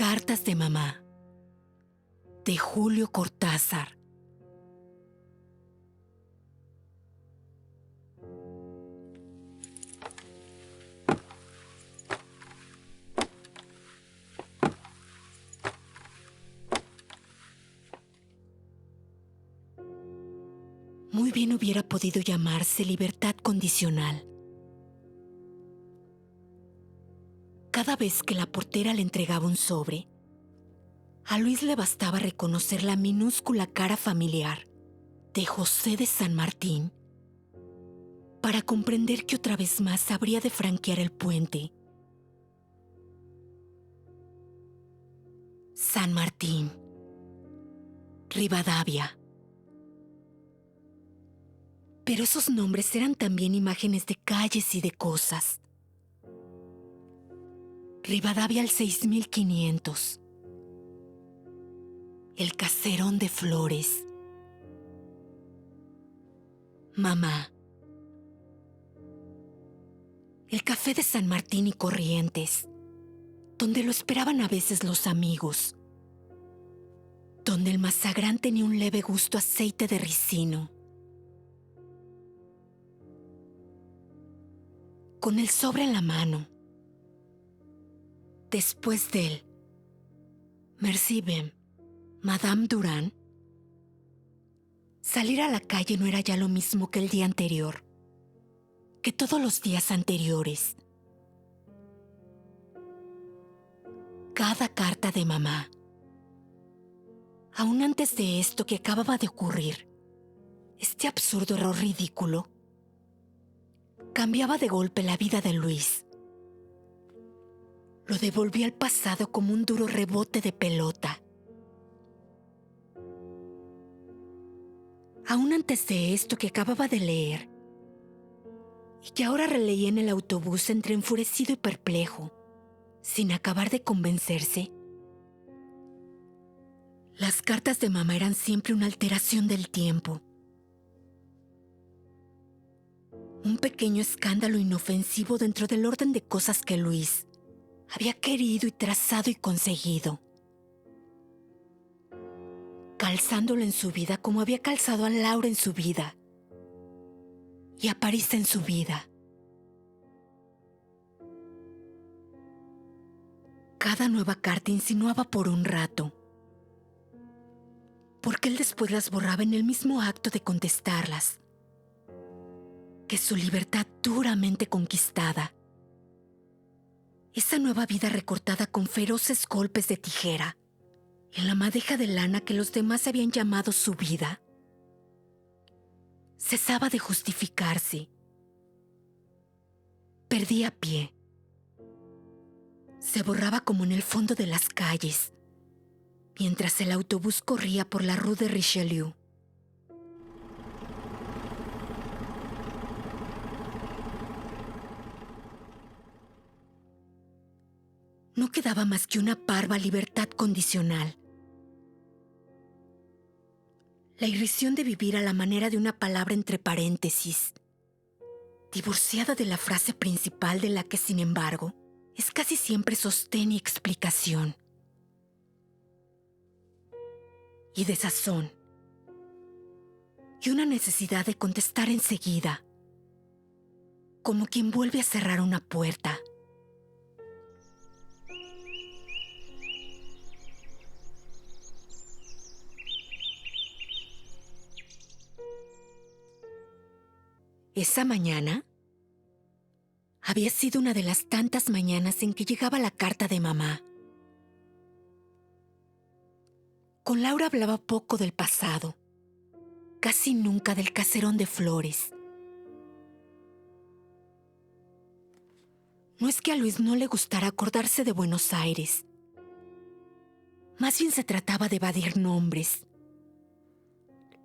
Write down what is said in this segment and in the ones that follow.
Cartas de mamá, de Julio Cortázar. Muy bien hubiera podido llamarse libertad condicional. Cada vez que la portera le entregaba un sobre, a Luis le bastaba reconocer la minúscula cara familiar de José de San Martín para comprender que otra vez más habría de franquear el puente. San Martín, Rivadavia. Pero esos nombres eran también imágenes de calles y de cosas. Rivadavia al 6500. El caserón de Flores. Mamá. El café de San Martín y Corrientes, donde lo esperaban a veces los amigos. Donde el mazagrán tenía un leve gusto a aceite de ricino. Con el sobre en la mano. Después de él, Merci bien, Madame Durand. Salir a la calle no era ya lo mismo que el día anterior, que todos los días anteriores. Cada carta de mamá, aún antes de esto que acababa de ocurrir, este absurdo error ridículo, cambiaba de golpe la vida de Luis. Lo devolvía al pasado como un duro rebote de pelota. Aún antes de esto que acababa de leer, y que ahora releía en el autobús entre enfurecido y perplejo, sin acabar de convencerse, las cartas de mamá eran siempre una alteración del tiempo. Un pequeño escándalo inofensivo dentro del orden de cosas que Luis había querido y trazado y conseguido, calzándolo en su vida como había calzado a Laura en su vida y a París en su vida. Cada nueva carta insinuaba por un rato, porque él después las borraba en el mismo acto de contestarlas, que su libertad duramente conquistada, esa nueva vida recortada con feroces golpes de tijera en la madeja de lana que los demás habían llamado su vida, cesaba de justificarse. Perdía pie. Se borraba como en el fondo de las calles, mientras el autobús corría por la Rue de Richelieu. No quedaba más que una parva libertad condicional. La irrisión de vivir a la manera de una palabra entre paréntesis, divorciada de la frase principal de la que, sin embargo, es casi siempre sostén y explicación. Y desazón. Y una necesidad de contestar enseguida, como quien vuelve a cerrar una puerta. Esa mañana había sido una de las tantas mañanas en que llegaba la carta de mamá. Con Laura hablaba poco del pasado, casi nunca del caserón de Flores. No es que a Luis no le gustara acordarse de Buenos Aires. Más bien se trataba de evadir nombres.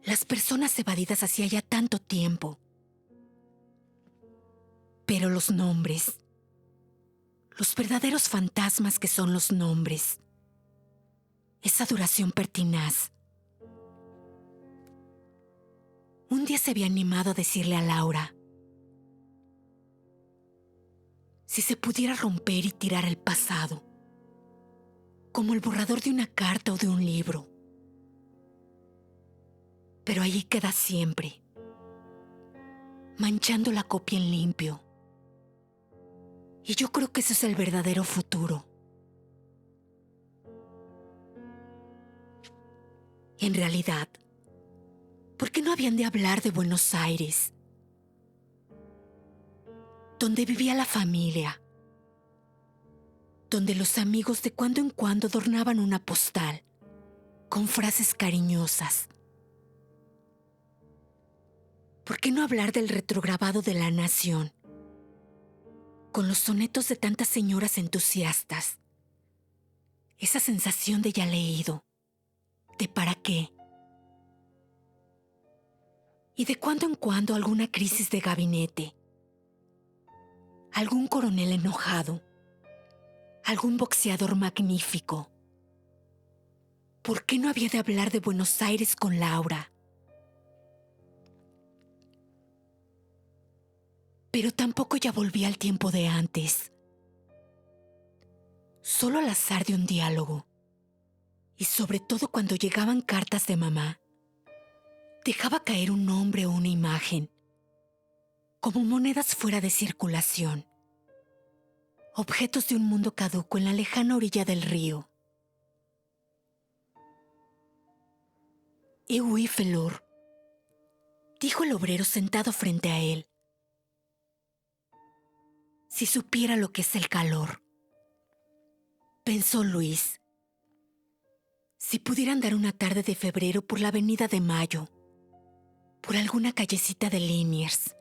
Las personas evadidas hacía ya tanto tiempo. Pero los nombres, los verdaderos fantasmas que son los nombres, esa duración pertinaz. Un día se había animado a decirle a Laura, si se pudiera romper y tirar el pasado, como el borrador de una carta o de un libro. Pero allí queda siempre, manchando la copia en limpio. Y yo creo que ese es el verdadero futuro. En realidad, ¿por qué no habían de hablar de Buenos Aires, donde vivía la familia, donde los amigos de cuando en cuando adornaban una postal con frases cariñosas? ¿Por qué no hablar del retrograbado de La Nación, con los sonetos de tantas señoras entusiastas? Esa sensación de ya leído, de para qué. Y de cuando en cuando alguna crisis de gabinete, algún coronel enojado, algún boxeador magnífico. ¿Por qué no había de hablar de Buenos Aires con Laura? Pero tampoco ya volvía al tiempo de antes. Solo al azar de un diálogo. Y sobre todo cuando llegaban cartas de mamá, dejaba caer un nombre o una imagen, como monedas fuera de circulación, objetos de un mundo caduco en la lejana orilla del río. «Eui Felor», dijo el obrero sentado frente a él. «Si supiera lo que es el calor», pensó Luis. Si pudieran dar una tarde de febrero por la avenida de Mayo, por alguna callecita de Liniers.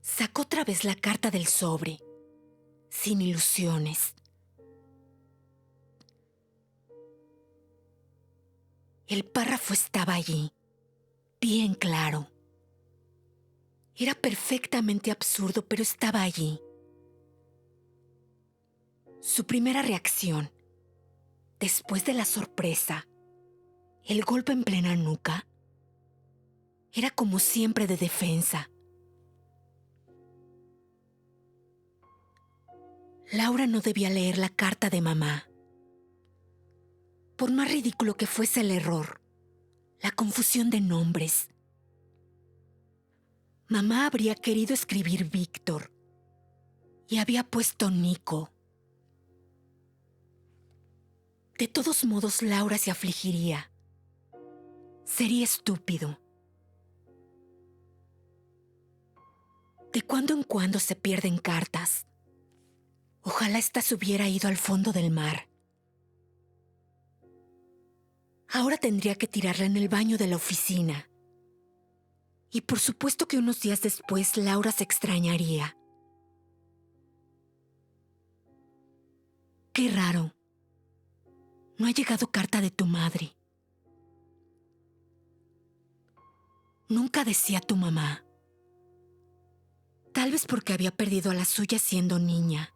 Sacó otra vez la carta del sobre, sin ilusiones. El párrafo estaba allí, bien claro. Era perfectamente absurdo, pero estaba allí. Su primera reacción, después de la sorpresa, el golpe en plena nuca, era como siempre de defensa. Laura no debía leer la carta de mamá. Por más ridículo que fuese el error, la confusión de nombres. Mamá habría querido escribir Víctor y había puesto Nico. De todos modos, Laura se afligiría. Sería estúpido. De cuando en cuando se pierden cartas. Ojalá ésta hubiera ido al fondo del mar. Ahora tendría que tirarla en el baño de la oficina. Y por supuesto que unos días después Laura se extrañaría. Qué raro. No ha llegado carta de tu madre. Nunca decía tu mamá. Tal vez porque había perdido a la suya siendo niña.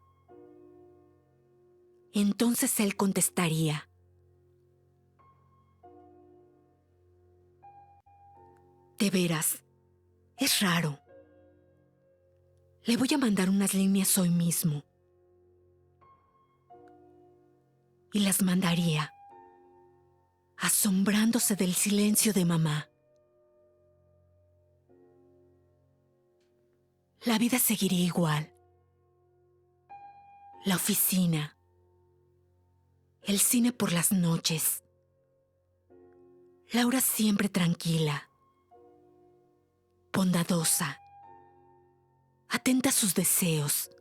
Entonces él contestaría. De veras, es raro. Le voy a mandar unas líneas hoy mismo. Y las mandaría, asombrándose del silencio de mamá. La vida seguiría igual. La oficina. El cine por las noches. Laura siempre tranquila. Bondadosa. Atenta a sus deseos.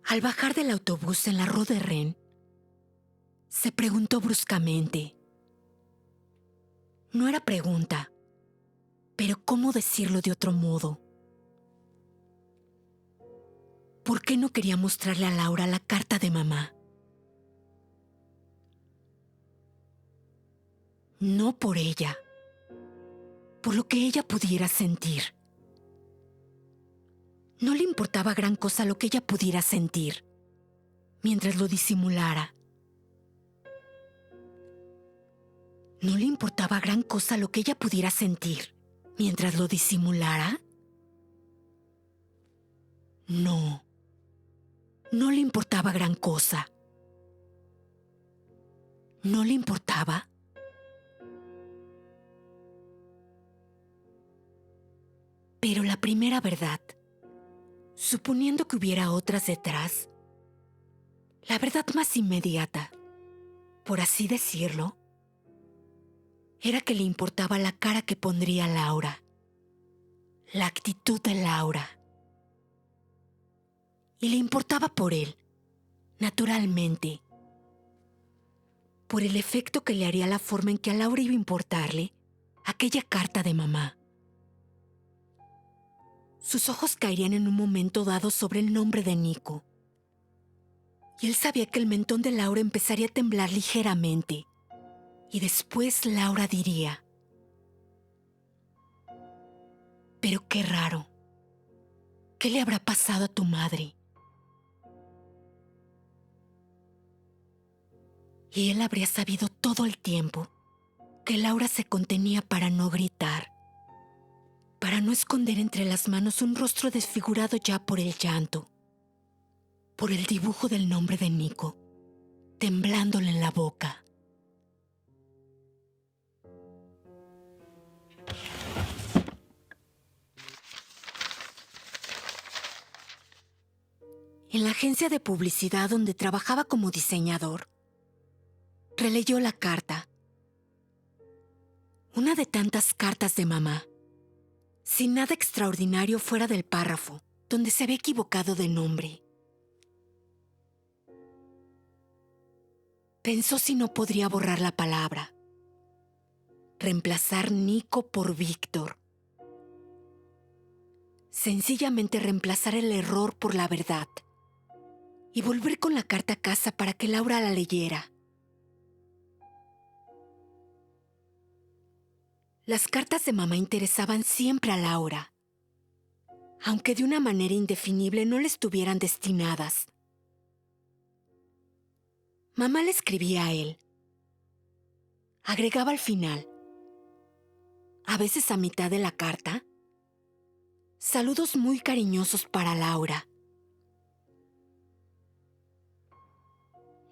Al bajar del autobús en la Rue de Rennes, se preguntó bruscamente. No era pregunta, pero ¿cómo decirlo de otro modo? ¿Por qué no quería mostrarle a Laura la carta de mamá? No por ella, por lo que ella pudiera sentir. No le importaba gran cosa lo que ella pudiera sentir, mientras lo disimulara. ¿No le importaba gran cosa lo que ella pudiera sentir mientras lo disimulara? No, no le importaba gran cosa. ¿No le importaba? Pero la primera verdad, suponiendo que hubiera otras detrás, la verdad más inmediata, por así decirlo, era que le importaba la cara que pondría Laura, la actitud de Laura. Y le importaba por él, naturalmente, por el efecto que le haría la forma en que a Laura iba a importarle aquella carta de mamá. Sus ojos caerían en un momento dado sobre el nombre de Nico. Y él sabía que el mentón de Laura empezaría a temblar ligeramente. Y después Laura diría: «Pero qué raro. ¿Qué le habrá pasado a tu madre?». Y él habría sabido todo el tiempo que Laura se contenía para no gritar, para no esconder entre las manos un rostro desfigurado ya por el llanto, por el dibujo del nombre de Nico, temblándole en la boca. En la agencia de publicidad donde trabajaba como diseñador, releyó la carta. Una de tantas cartas de mamá, sin nada extraordinario fuera del párrafo, donde se había equivocado de nombre. Pensó si no podría borrar la palabra, reemplazar Nico por Víctor. Sencillamente reemplazar el error por la verdad y volver con la carta a casa para que Laura la leyera. Las cartas de mamá interesaban siempre a Laura, aunque de una manera indefinible no le estuvieran destinadas. Mamá le escribía a él. Agregaba al final, a veces a mitad de la carta, saludos muy cariñosos para Laura.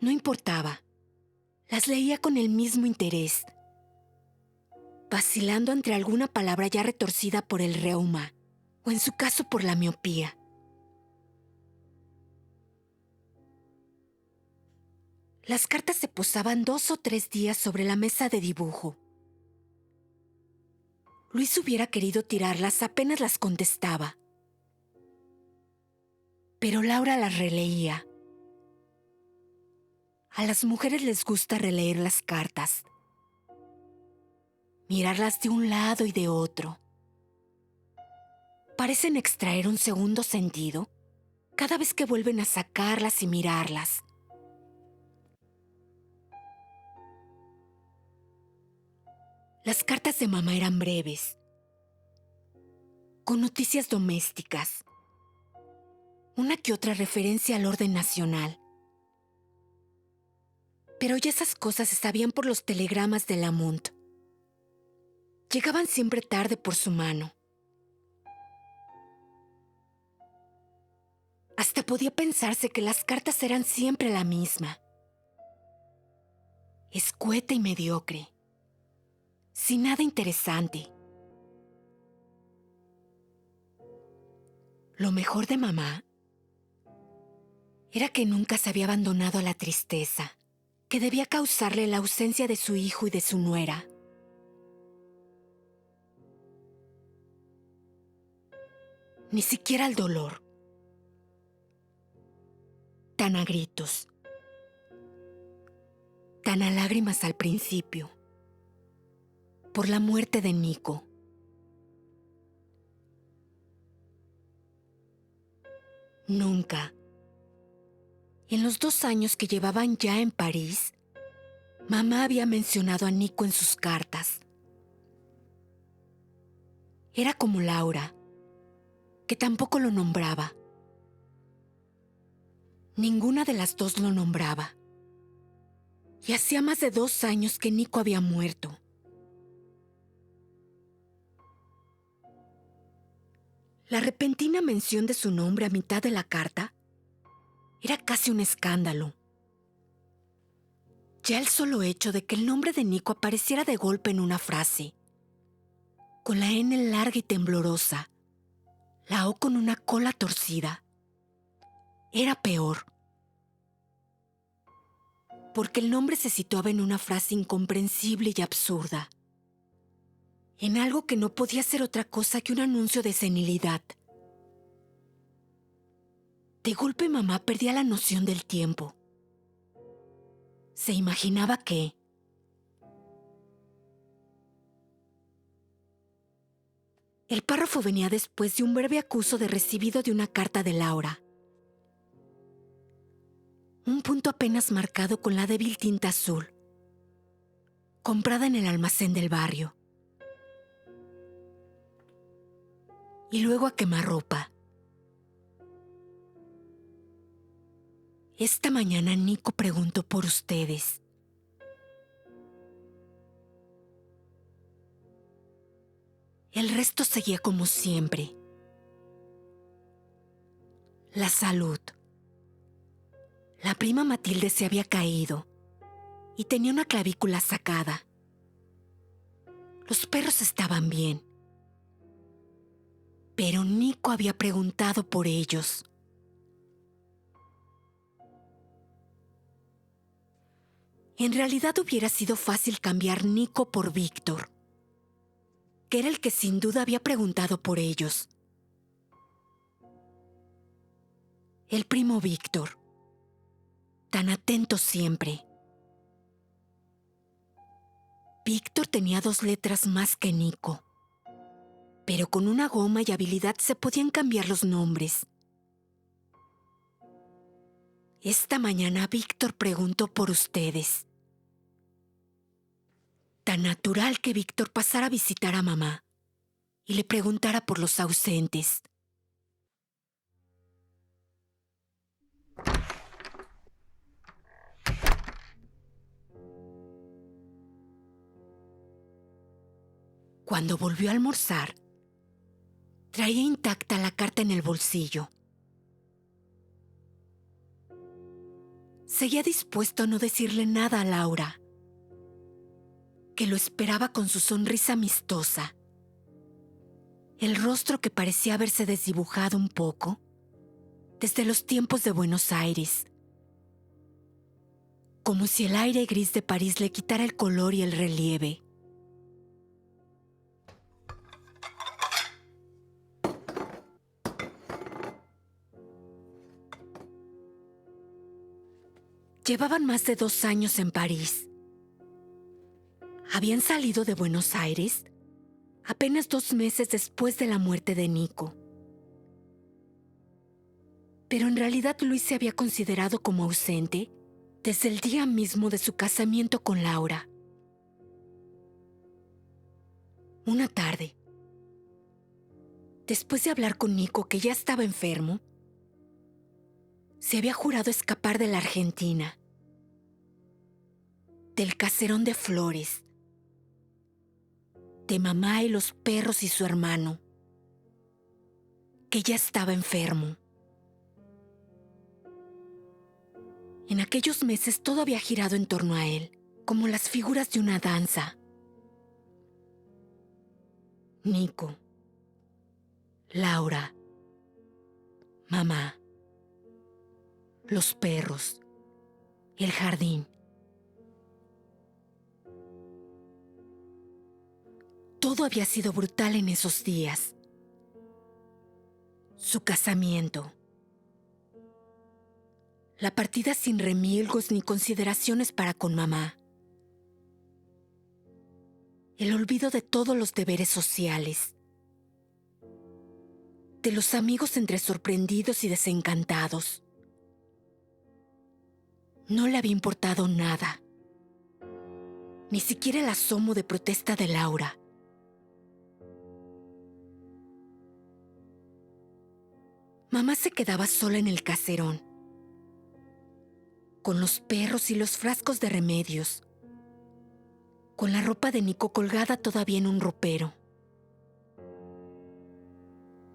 No importaba, las leía con el mismo interés, vacilando entre alguna palabra ya retorcida por el reuma, o en su caso por la miopía. Las cartas se posaban 2 o 3 días sobre la mesa de dibujo. Luis hubiera querido tirarlas apenas las contestaba. Pero Laura las releía. A las mujeres les gusta releer las cartas, mirarlas de un lado y de otro. Parecen extraer un segundo sentido cada vez que vuelven a sacarlas y mirarlas. Las cartas de mamá eran breves, con noticias domésticas, una que otra referencia al orden nacional. Pero ya esas cosas se sabían por los telegramas de Lamont. Llegaban siempre tarde por su mano. Hasta podía pensarse que las cartas eran siempre la misma. Escueta y mediocre, sin nada interesante. Lo mejor de mamá era que nunca se había abandonado a la tristeza que debía causarle la ausencia de su hijo y de su nuera. Ni siquiera al dolor. Tan a gritos, tan a lágrimas al principio, por la muerte de Nico. Nunca. En los 2 años que llevaban ya en París, mamá había mencionado a Nico en sus cartas. Era como Laura, que tampoco lo nombraba. Ninguna de las dos lo nombraba. Y hacía más de 2 años que Nico había muerto. repentina mención de su nombre a mitad de la carta era casi un escándalo. Ya el solo hecho de que el nombre de Nico apareciera de golpe en una frase, con la N larga y temblorosa, la O con una cola torcida, era peor. Porque el nombre se situaba en una frase incomprensible y absurda, en algo que no podía ser otra cosa que un anuncio de senilidad. De golpe mamá perdía la noción del tiempo. Se imaginaba que el párrafo venía después de un breve acuso de recibido de una carta de Laura. Un punto apenas marcado con la débil tinta azul, comprada en el almacén del barrio. Y luego a quemarropa. Esta mañana Nico preguntó por ustedes. El resto seguía como siempre. La salud. La prima Matilde se había caído y tenía una clavícula sacada. Los perros estaban bien. Pero Nico había preguntado por ellos. En realidad hubiera sido fácil cambiar Nico por Víctor, que era el que sin duda había preguntado por ellos. El primo Víctor, tan atento siempre. Víctor tenía 2 letras más que Nico, pero con una goma y habilidad se podían cambiar los nombres. Esta mañana Víctor preguntó por ustedes. Tan natural que Víctor pasara a visitar a mamá y le preguntara por los ausentes. Cuando volvió a almorzar, traía intacta la carta en el bolsillo. Seguía dispuesto a no decirle nada a Laura, que lo esperaba con su sonrisa amistosa, el rostro que parecía haberse desdibujado un poco desde los tiempos de Buenos Aires, como si el aire gris de París le quitara el color y el relieve. Llevaban más de 2 años en París. Habían salido de Buenos Aires apenas 2 meses después de la muerte de Nico. Pero en realidad Luis se había considerado como ausente desde el día mismo de su casamiento con Laura. Una tarde, después de hablar con Nico, que ya estaba enfermo, se había jurado escapar de la Argentina, del caserón de Flores, de mamá y los perros y su hermano, que ya estaba enfermo. En aquellos meses todo había girado en torno a él, como las figuras de una danza. Nico, Laura, mamá, los perros, el jardín. Todo había sido brutal en esos días. Su casamiento. La partida sin remilgos ni consideraciones para con mamá. El olvido de todos los deberes sociales. De los amigos entre sorprendidos y desencantados. No le había importado nada. Ni siquiera el asomo de protesta de Laura. Mamá se quedaba sola en el caserón, con los perros y los frascos de remedios, con la ropa de Nico colgada todavía en un ropero.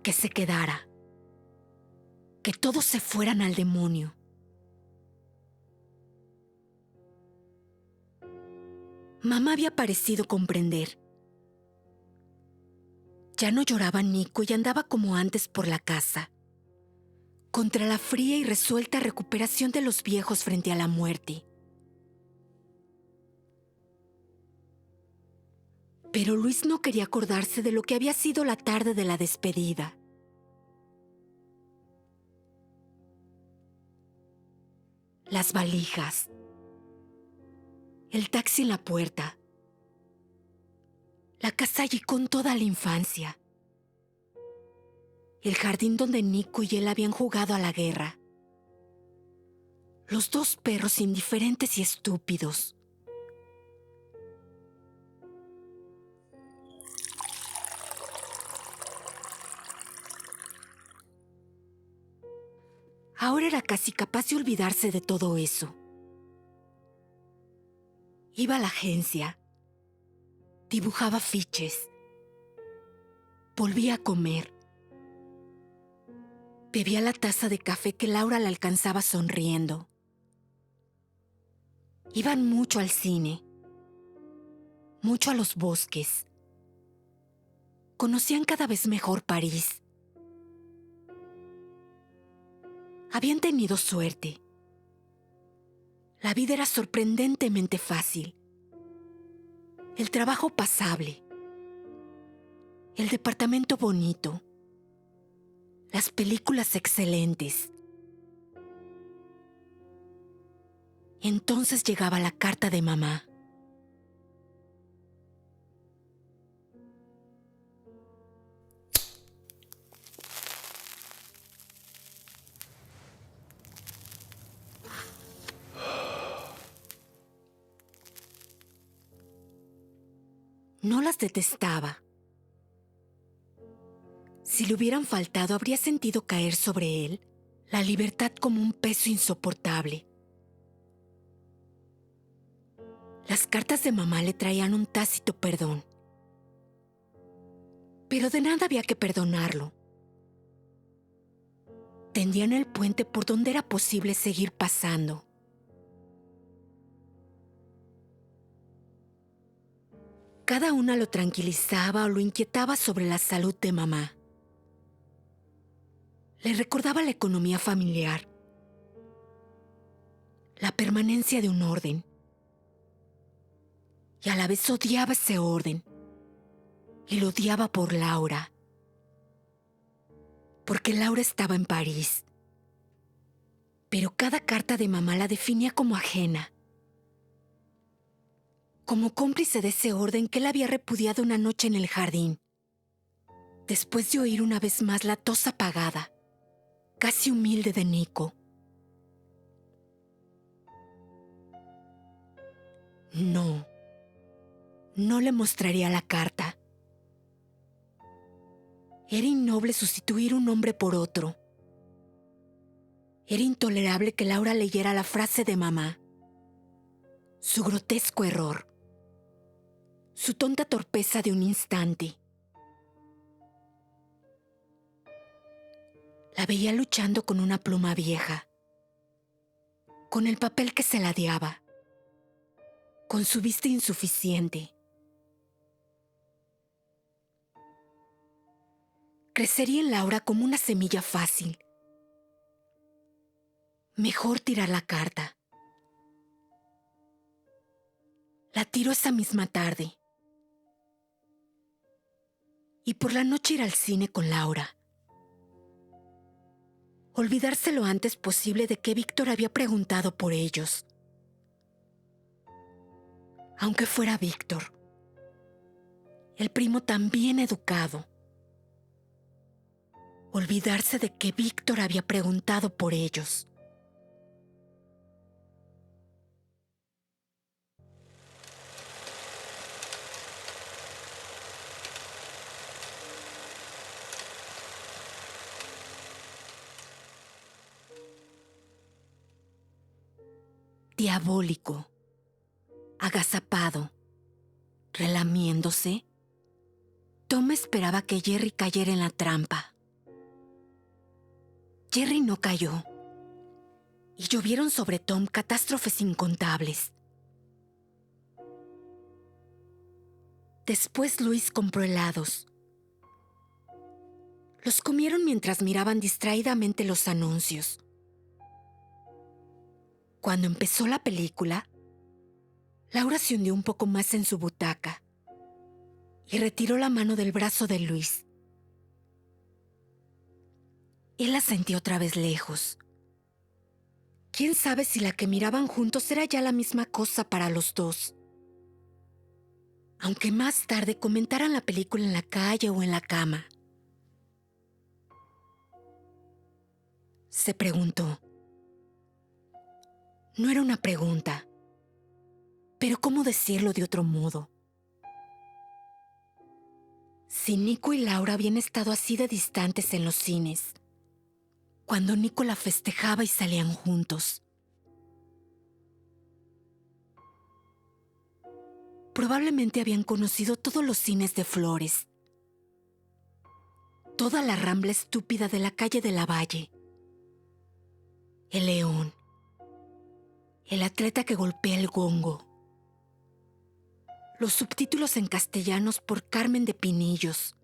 Que se quedara. que todos se fueran al demonio. Mamá había parecido comprender. Ya no lloraba Nico y andaba como antes por la casa, contra la fría y resuelta recuperación de los viejos frente a la muerte. Pero Luis no quería acordarse de lo que había sido la tarde de la despedida. Las valijas, el taxi en la puerta, la casa allí con toda la infancia, el jardín donde Nico y él habían jugado a la guerra, los dos perros indiferentes y estúpidos. Ahora era casi capaz de olvidarse de todo eso. Iba a la agencia, dibujaba afiches, volvía a comer, bebía la taza de café que Laura le alcanzaba sonriendo. Iban mucho al cine, mucho a los bosques. Conocían cada vez mejor París. Habían tenido suerte. La vida era sorprendentemente fácil. El trabajo pasable. El departamento bonito. Las películas excelentes. Entonces llegaba la carta de mamá. No las detestaba. Si le hubieran faltado, habría sentido caer sobre él la libertad como un peso insoportable. Las cartas de mamá le traían un tácito perdón. Pero de nada había que perdonarlo. Tendían el puente por donde era posible seguir pasando. Cada una lo tranquilizaba o lo inquietaba sobre la salud de mamá. Le recordaba la economía familiar, la permanencia de un orden. Y a la vez odiaba ese orden. Y lo odiaba por Laura. Porque Laura estaba en París. Pero cada carta de mamá la definía como ajena. Como cómplice de ese orden que él había repudiado una noche en el jardín. Después de oír una vez más la tos apagada, casi humilde de Nico. No le mostraría la carta. Era innoble sustituir un hombre por otro. Era intolerable que Laura leyera la frase de mamá. Su grotesco error. Su tonta torpeza de un instante. La veía luchando con una pluma vieja. Con el papel que se ladeaba. Con su vista insuficiente. Crecería en Laura como una semilla fácil. Mejor tirar la carta. La tiró esa misma tarde. Y por la noche ir al cine con Laura. Olvidarse lo antes posible de que Víctor había preguntado por ellos. Aunque fuera Víctor. El primo tan bien educado. Olvidarse de que Víctor había preguntado por ellos. Diabólico, agazapado, relamiéndose, Tom esperaba que Jerry cayera en la trampa. Jerry no cayó, y llovieron sobre Tom catástrofes incontables. Después Luis compró helados. Los comieron mientras miraban distraídamente los anuncios. Cuando empezó la película, Laura se hundió un poco más en su butaca y retiró la mano del brazo de Luis. Él la sentía otra vez lejos. ¿Quién sabe si la que miraban juntos era ya la misma cosa para los dos? Aunque más tarde comentaran la película en la calle o en la cama. Se preguntó. No era una pregunta, pero ¿cómo decirlo de otro modo? Si Nico y Laura habían estado así de distantes en los cines, cuando Nico la festejaba y salían juntos. Probablemente habían conocido todos los cines de Flores, toda la rambla estúpida de la calle de la Valle, el León, el atleta que golpea el gongo, los subtítulos en castellanos por Carmen de Pinillos.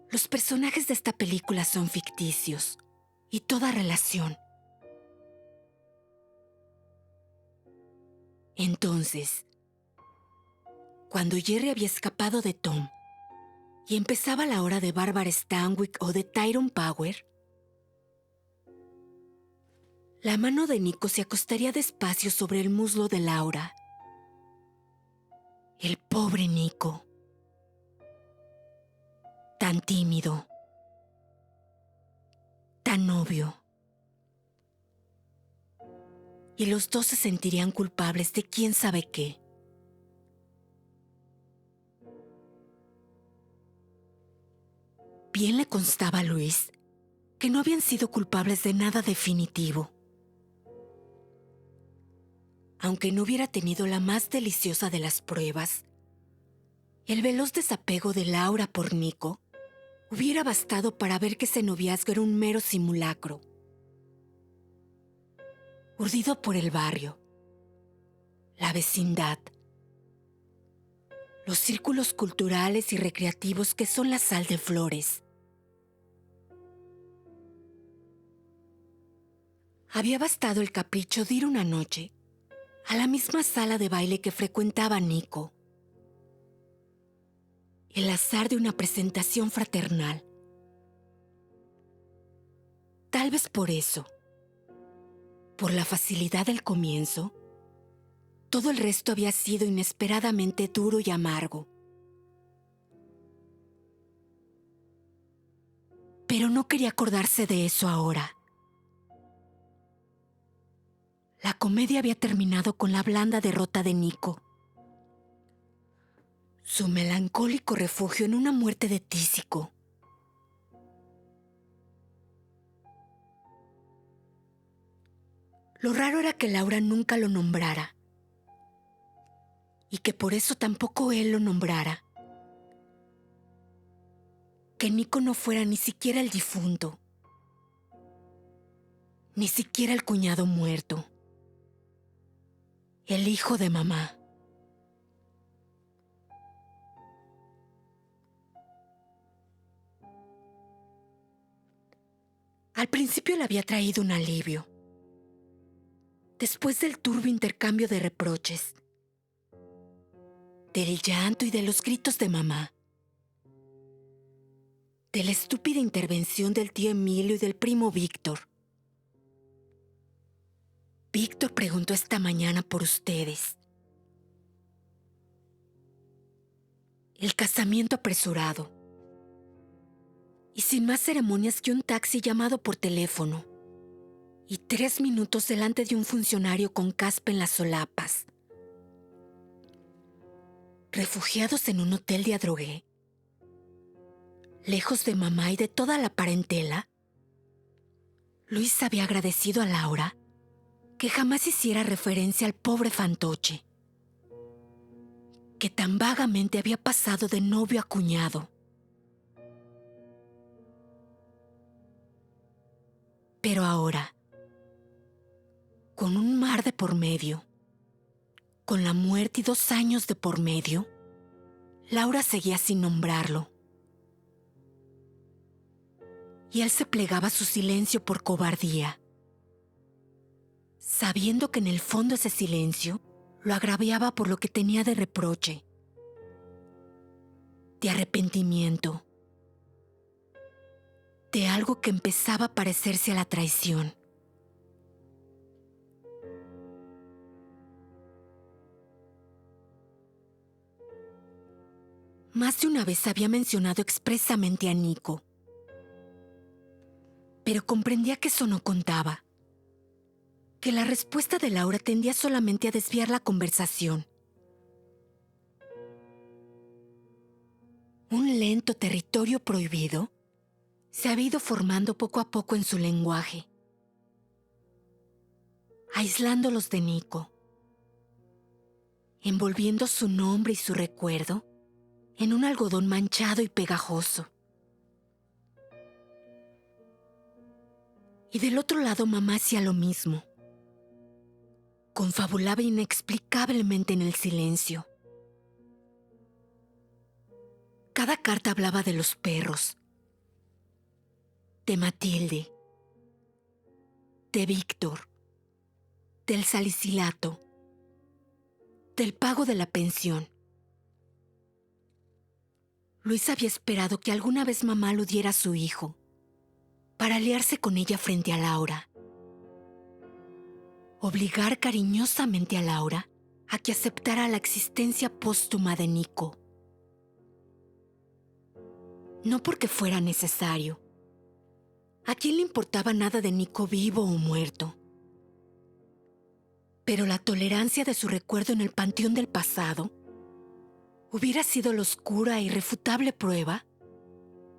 Los personajes de esta película son ficticios y toda relación. Entonces, cuando Jerry había escapado de Tom y empezaba la hora de Barbara Stanwyck o de Tyrone Power, la mano de Nico se acostaría despacio sobre el muslo de Laura. El pobre Nico. Tan tímido. Tan obvio. Y los dos se sentirían culpables de quién sabe qué. Bien le constaba a Luis que no habían sido culpables de nada definitivo. Aunque no hubiera tenido la más deliciosa de las pruebas, el veloz desapego de Laura por Nico hubiera bastado para ver que ese noviazgo era un mero simulacro. Urdido por el barrio, la vecindad, los círculos culturales y recreativos que son la sal de Flores. Había bastado el capricho de ir una noche a la misma sala de baile que frecuentaba Nico. El azar de una presentación fraternal. Tal vez por eso, por la facilidad del comienzo, todo el resto había sido inesperadamente duro y amargo. Pero no quería acordarse de eso ahora. La comedia había terminado con la blanda derrota de Nico. Su melancólico refugio en una muerte de tísico. Lo raro era que Laura nunca lo nombrara. Y que por eso tampoco él lo nombrara. Que Nico no fuera ni siquiera el difunto. Ni siquiera el cuñado muerto. El hijo de mamá. Al principio le había traído un alivio. Después del turbio intercambio de reproches, del llanto y de los gritos de mamá, de la estúpida intervención del tío Emilio y del primo Víctor. Víctor preguntó esta mañana por ustedes. El casamiento apresurado. Y sin más ceremonias que un taxi llamado por teléfono. Y 3 minutos delante de un funcionario con caspa en las solapas. Refugiados en un hotel de Adrogué. Lejos de mamá y de toda la parentela. Luis había agradecido a Laura que jamás hiciera referencia al pobre fantoche, que tan vagamente había pasado de novio a cuñado. Pero ahora, con un mar de por medio, con la muerte y 2 años de por medio, Laura seguía sin nombrarlo. Y él se plegaba a su silencio por cobardía, sabiendo que en el fondo ese silencio lo agraviaba por lo que tenía de reproche, de arrepentimiento, de algo que empezaba a parecerse a la traición. Más de una vez había mencionado expresamente a Nico, pero comprendía que eso no contaba, que la respuesta de Laura tendía solamente a desviar la conversación. Un lento territorio prohibido se había ido formando poco a poco en su lenguaje, aislándolos de Nico, envolviendo su nombre y su recuerdo en un algodón manchado y pegajoso. Y del otro lado mamá hacía lo mismo. Confabulaba inexplicablemente en el silencio. Cada carta hablaba de los perros, de Matilde, de Víctor, del salicilato, del pago de la pensión. Luis había esperado que alguna vez mamá aludiera a su hijo, para aliarse con ella frente a Laura. Obligar cariñosamente a Laura a que aceptara la existencia póstuma de Nico. No porque fuera necesario. ¿A quién le importaba nada de Nico vivo o muerto? Pero la tolerancia de su recuerdo en el panteón del pasado hubiera sido la oscura e irrefutable prueba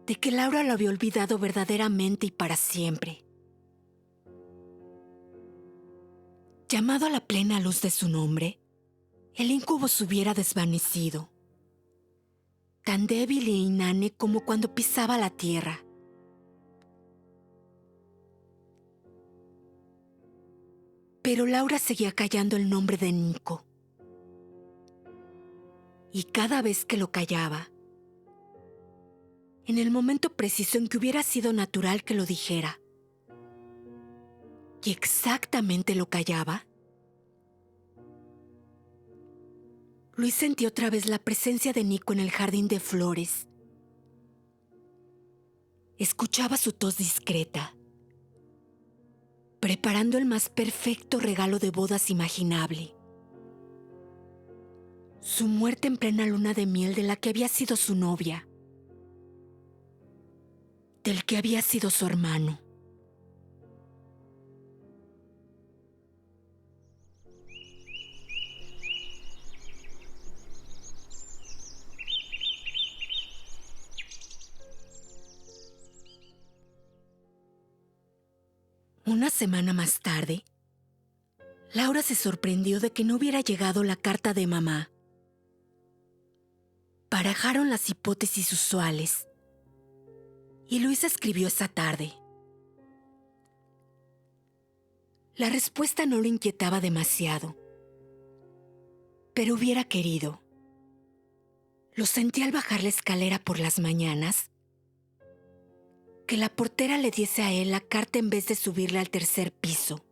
de que Laura lo había olvidado verdaderamente y para siempre. Llamado a la plena luz de su nombre, el incubo se hubiera desvanecido, tan débil e inane como cuando pisaba la tierra. Pero Laura seguía callando el nombre de Nico. Y cada vez que lo callaba, en el momento preciso en que hubiera sido natural que lo dijera, y exactamente lo callaba, Luis sintió otra vez la presencia de Nico en el jardín de flores. Escuchaba su tos discreta, preparando el más perfecto regalo de bodas imaginable. Su muerte en plena luna de miel de la que había sido su novia, del que había sido su hermano. Una semana más tarde, Laura se sorprendió de que no hubiera llegado la carta de mamá. Barajaron las hipótesis usuales, y Luis escribió esa tarde. La respuesta no lo inquietaba demasiado, pero hubiera querido. Lo sentí al bajar la escalera por las mañanas, que la portera le diese a él la carta en vez de subirle al 3er piso.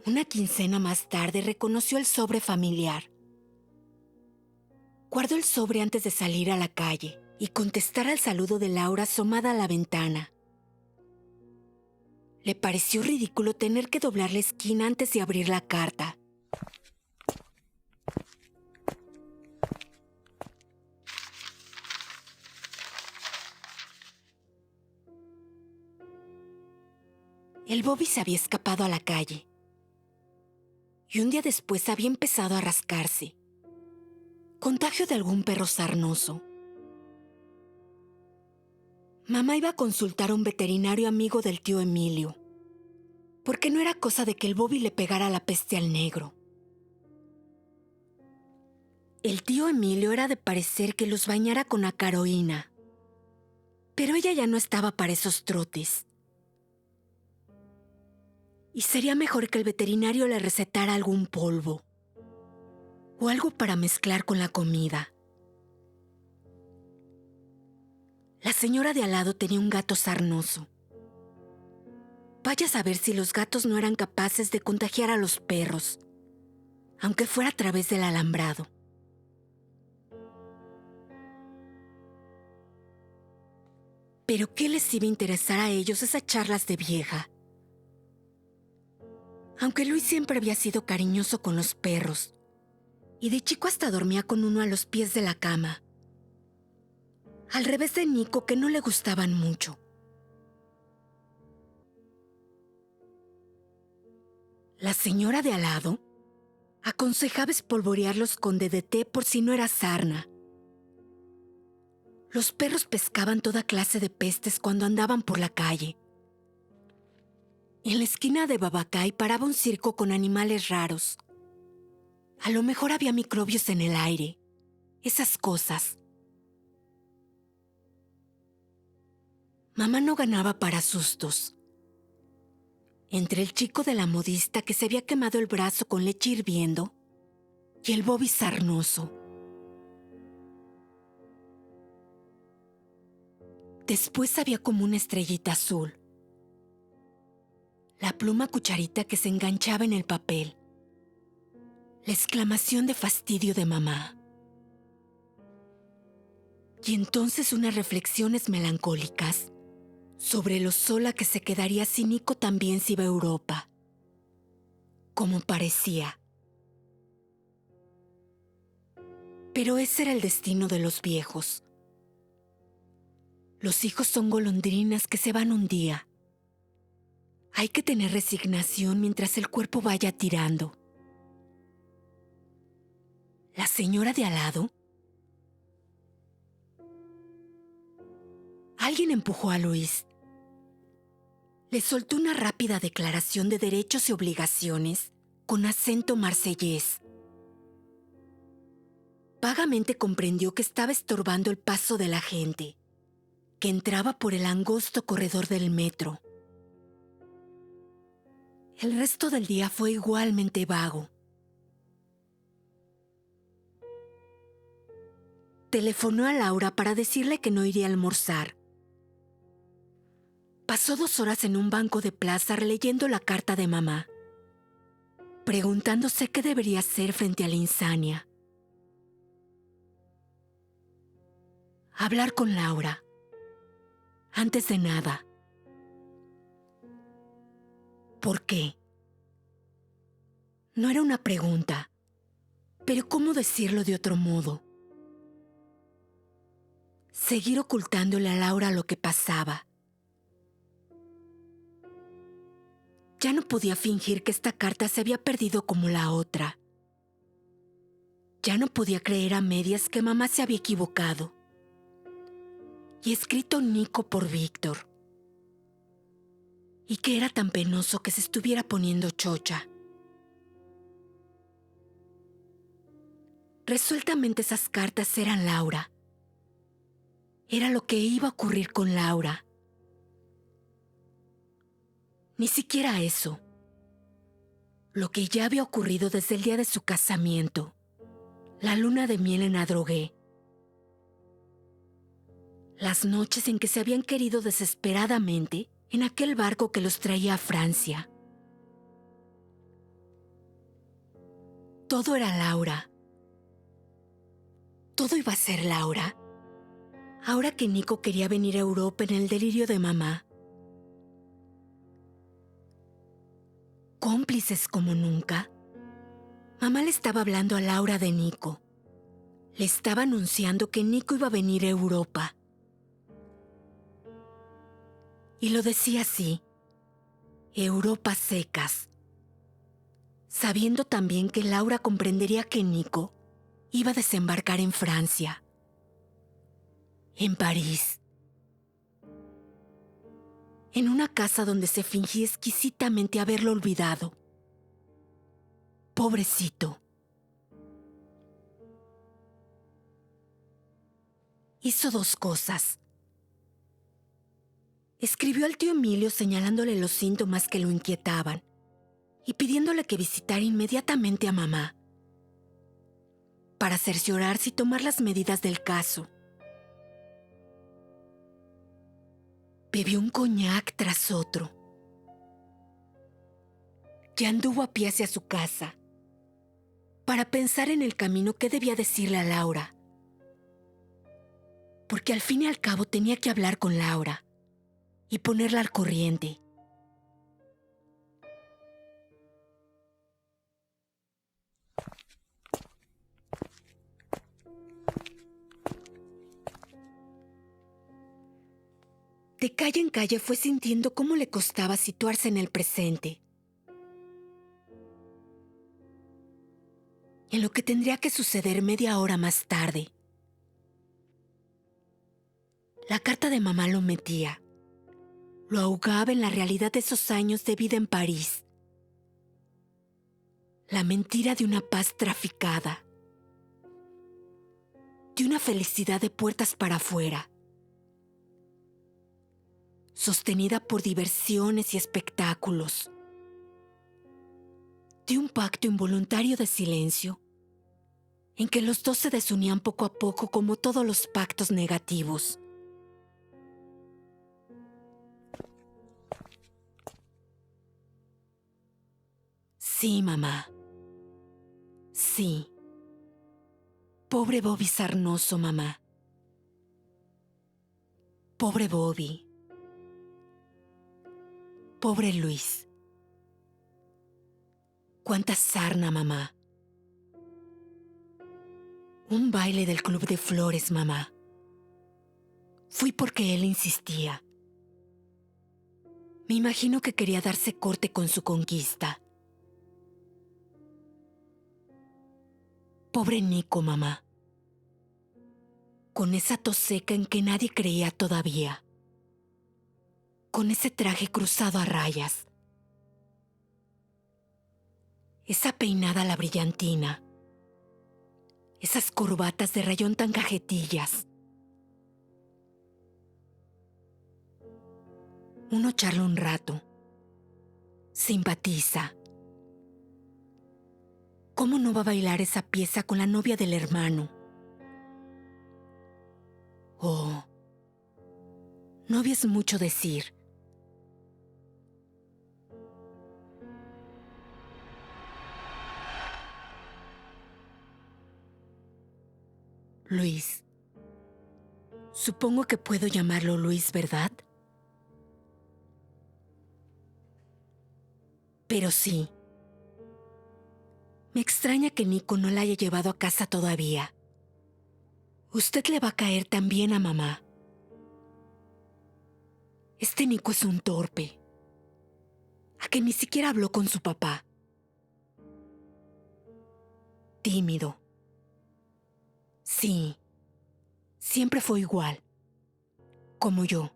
Una quincena más tarde reconoció el sobre familiar. Guardó el sobre antes de salir a la calle y contestar al saludo de Laura asomada a la ventana. Le pareció ridículo tener que doblar la esquina antes de abrir la carta. El Bobby se había escapado a la calle. Y un día después había empezado a rascarse. Contagio de algún perro sarnoso. Mamá iba a consultar a un veterinario amigo del tío Emilio, porque no era cosa de que el Bobby le pegara la peste al negro. El tío Emilio era de parecer que los bañara con acaroína, pero ella ya no estaba para esos trotes. Y sería mejor que el veterinario le recetara algún polvo o algo para mezclar con la comida. La señora de al lado tenía un gato sarnoso. Vaya a saber si los gatos no eran capaces de contagiar a los perros, aunque fuera a través del alambrado. Pero ¿qué les iba a interesar a ellos esas charlas de vieja? Aunque Luis siempre había sido cariñoso con los perros, y de chico hasta dormía con uno a los pies de la cama. Al revés de Nico, que no le gustaban mucho. La señora de al lado aconsejaba espolvorearlos con DDT por si no era sarna. Los perros pescaban toda clase de pestes cuando andaban por la calle. En la esquina de Babacay paraba un circo con animales raros. A lo mejor había microbios en el aire. Esas cosas. Mamá no ganaba para sustos. Entre el chico de la modista que se había quemado el brazo con leche hirviendo y el Bobby sarnoso. Después había como una estrellita azul. La pluma cucharita que se enganchaba en el papel. La exclamación de fastidio de mamá. Y entonces unas reflexiones melancólicas sobre lo sola que se quedaría si Nico también se iba a Europa. Como parecía. Pero ese era el destino de los viejos. Los hijos son golondrinas que se van un día. Hay que tener resignación mientras el cuerpo vaya tirando. La señora de al lado. Alguien empujó a Luis. Le soltó una rápida declaración de derechos y obligaciones con acento marsellés. Vagamente comprendió que estaba estorbando el paso de la gente, que entraba por el angosto corredor del metro. El resto del día fue igualmente vago. Telefonó a Laura para decirle que no iría a almorzar. Pasó 2 horas en un banco de plaza releyendo la carta de mamá, preguntándose qué debería hacer frente a la insania. Hablar con Laura. Antes de nada. ¿Por qué? No era una pregunta, pero ¿cómo decirlo de otro modo? Seguir ocultándole a Laura lo que pasaba. Ya no podía fingir que esta carta se había perdido como la otra. Ya no podía creer a medias que mamá se había equivocado. Y escrito Nico por Víctor. Y que era tan penoso que se estuviera poniendo chocha. Resueltamente esas cartas eran Laura. Era lo que iba a ocurrir con Laura. Ni siquiera eso. Lo que ya había ocurrido desde el día de su casamiento. La luna de miel en Adrogué. Las noches en que se habían querido desesperadamente en aquel barco que los traía a Francia. Todo era Laura. Todo iba a ser Laura. Ahora que Nico quería venir a Europa en el delirio de mamá. Cómplices como nunca. Mamá le estaba hablando a Laura de Nico. Le estaba anunciando que Nico iba a venir a Europa. Y lo decía así, Europa secas, sabiendo también que Laura comprendería que Nico iba a desembarcar en Francia, en París, en una casa donde se fingía exquisitamente haberlo olvidado. Pobrecito. hizo dos cosas. Escribió al tío Emilio señalándole los síntomas que lo inquietaban y pidiéndole que visitara inmediatamente a mamá para cerciorarse y tomar las medidas del caso. Bebió un coñac tras otro. Ya anduvo a pie hacia su casa para pensar en el camino que debía decirle a Laura, porque al fin y al cabo tenía que hablar con Laura y ponerla al corriente. De calle en calle fue sintiendo cómo le costaba situarse en el presente, en lo que tendría que suceder media hora más tarde. La carta de mamá lo metía, lo ahogaba en la realidad de esos años de vida en París. La mentira de una paz traficada, de una felicidad de puertas para afuera, sostenida por diversiones y espectáculos, de un pacto involuntario de silencio, en que los dos se desunían poco a poco como todos los pactos negativos. Sí, mamá. Sí. Pobre Bobby Sarnoso, mamá. Pobre Bobby. Pobre Luis. Cuánta sarna, mamá. Un baile del Club de Flores, mamá. Fui porque él insistía. Me imagino que quería darse corte con su conquista. Pobre Nico, mamá. Con esa tos seca en que nadie creía todavía. Con ese traje cruzado a rayas. Esa peinada a la brillantina. Esas corbatas de rayón tan cajetillas. Uno charla un rato. Simpatiza. ¿Cómo no va a bailar esa pieza con la novia del hermano? Oh, novia es mucho decir. Luis. Supongo que puedo llamarlo Luis, ¿verdad? Pero sí. Me extraña que Nico no la haya llevado a casa todavía. Usted le va a caer también a mamá. Este Nico es un torpe. A que ni siquiera habló con su papá. Tímido. Sí. Siempre fue igual. Como yo.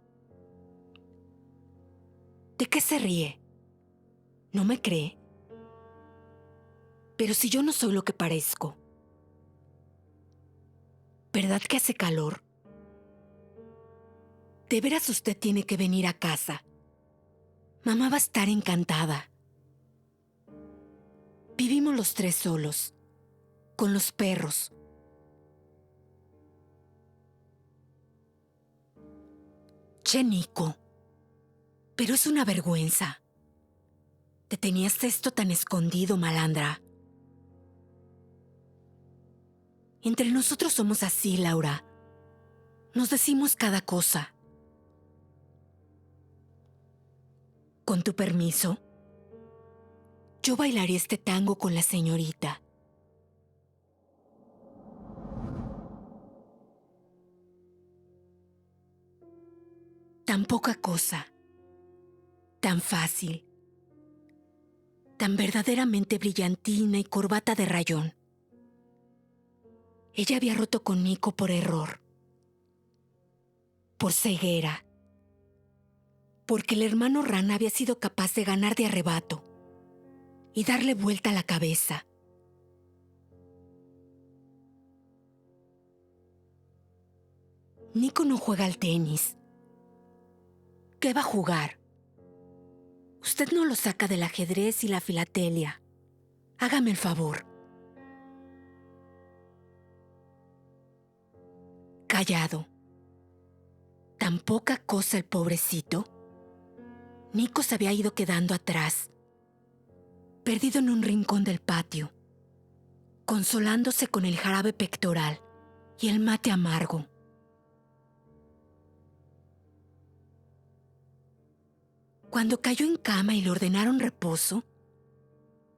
¿De qué se ríe? ¿No me cree? Pero si yo no soy lo que parezco. ¿Verdad que hace calor? De veras usted tiene que venir a casa. Mamá va a estar encantada. Vivimos los tres solos, con los perros. Che, Nico, pero es una vergüenza. Te tenías esto tan escondido, malandra. Entre nosotros somos así, Laura. Nos decimos cada cosa. Con tu permiso, yo bailaré este tango con la señorita. Tan poca cosa, tan fácil, tan verdaderamente brillantina y corbata de rayón. Ella había roto con Nico por error, por ceguera, porque el hermano Rana había sido capaz de ganar de arrebato y darle vuelta a la cabeza. Nico no juega al tenis. ¿Qué va a jugar? Usted no lo saca del ajedrez y la filatelia. Hágame el favor. Callado. Tan poca cosa el pobrecito. Nico se había ido quedando atrás, perdido en un rincón del patio, consolándose con el jarabe pectoral y el mate amargo. Cuando cayó en cama y le ordenaron reposo,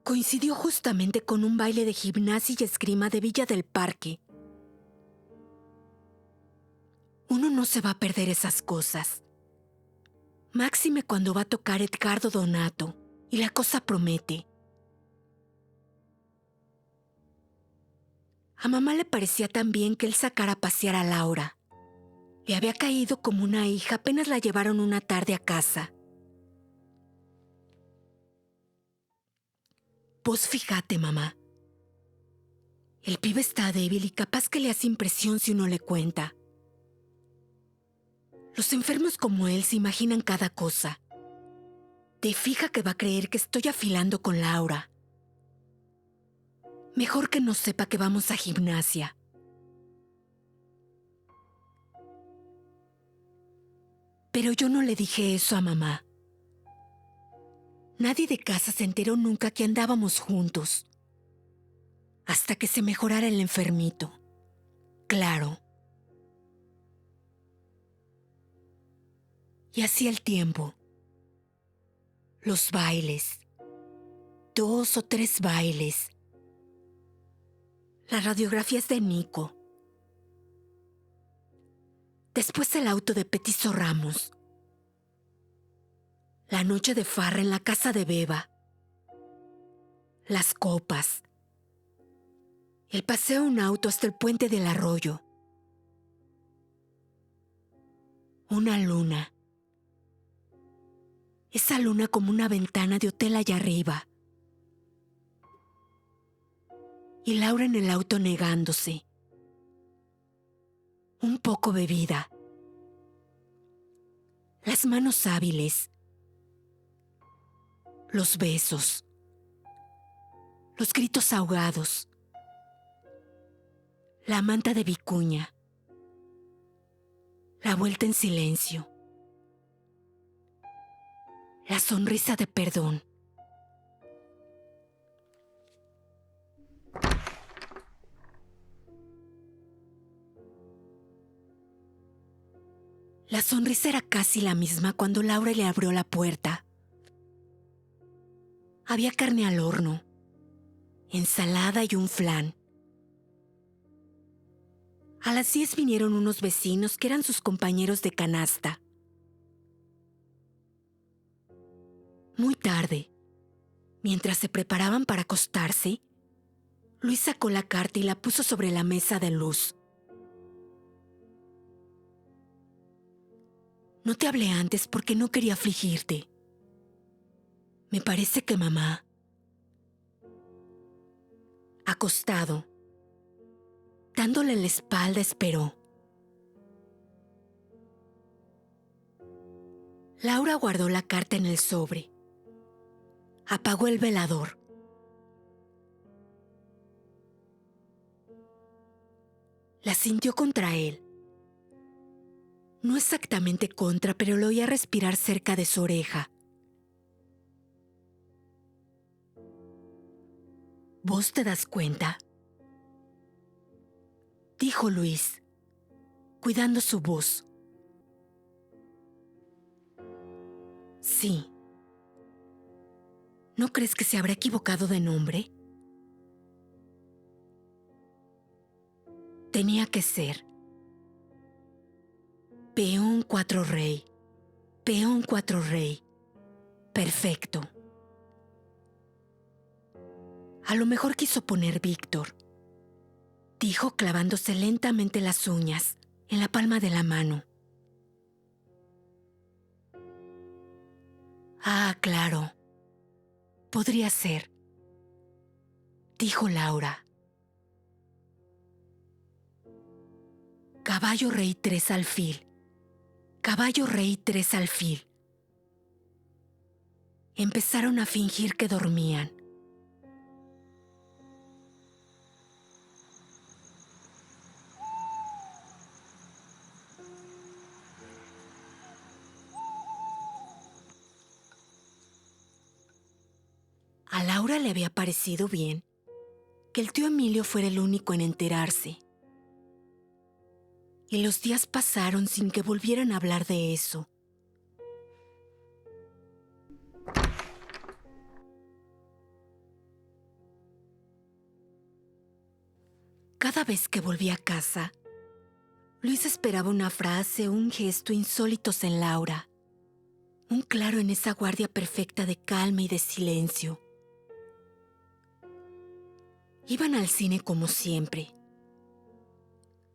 coincidió justamente con un baile de gimnasia y esgrima de Villa del Parque. Uno no se va a perder esas cosas. Máxime cuando va a tocar Edgardo Donato y la cosa promete. A mamá le parecía tan bien que él sacara a pasear a Laura. Le había caído como una hija apenas la llevaron una tarde a casa. Vos fíjate, mamá. El pibe está débil y capaz que le hace impresión si uno le cuenta. Los enfermos como él se imaginan cada cosa. Te fija que va a creer que estoy afilando con Laura. Mejor que no sepa que vamos a gimnasia. Pero yo no le dije eso a mamá. Nadie de casa se enteró nunca que andábamos juntos. Hasta que se mejorara el enfermito. Claro. Y así el tiempo. Los bailes. 2 o 3 bailes. Las radiografías de Nico. Después el auto de Petizo Ramos. La noche de farra en la casa de Beba. Las copas. El paseo en auto hasta el puente del arroyo. Una luna. Esa luna como una ventana de hotel allá arriba. Y Laura en el auto negándose. Un poco bebida. Las manos hábiles. Los besos. Los gritos ahogados. La manta de vicuña. La vuelta en silencio. La sonrisa de perdón. La sonrisa era casi la misma cuando Laura le abrió la puerta. Había carne al horno, ensalada y un flan. A las 10 vinieron unos vecinos que eran sus compañeros de canasta. Muy tarde, mientras se preparaban para acostarse, Luis sacó la carta y la puso sobre la mesa de luz. No te hablé antes porque no quería afligirte. Me parece que mamá, acostado, dándole la espalda, esperó. Laura guardó la carta en el sobre. Apagó el velador. La sintió contra él. No exactamente contra, pero lo oía respirar cerca de su oreja. ¿Vos te das cuenta?, dijo Luis, cuidando su voz. Sí. ¿No crees que se habrá equivocado de nombre? Tenía que ser. Peón 4 rey. Peón 4 rey. Perfecto. A lo mejor quiso poner Víctor, dijo clavándose lentamente las uñas en la palma de la mano. Ah, claro. Podría ser, dijo Laura. Caballo rey 3 alfil. Caballo rey 3 alfil. Empezaron a fingir que dormían. A Laura le había parecido bien que el tío Emilio fuera el único en enterarse. Y los días pasaron sin que volvieran a hablar de eso. Cada vez que volvía a casa, Luis esperaba una frase o un gesto insólitos en Laura. Un claro en esa guardia perfecta de calma y de silencio. Iban al cine como siempre.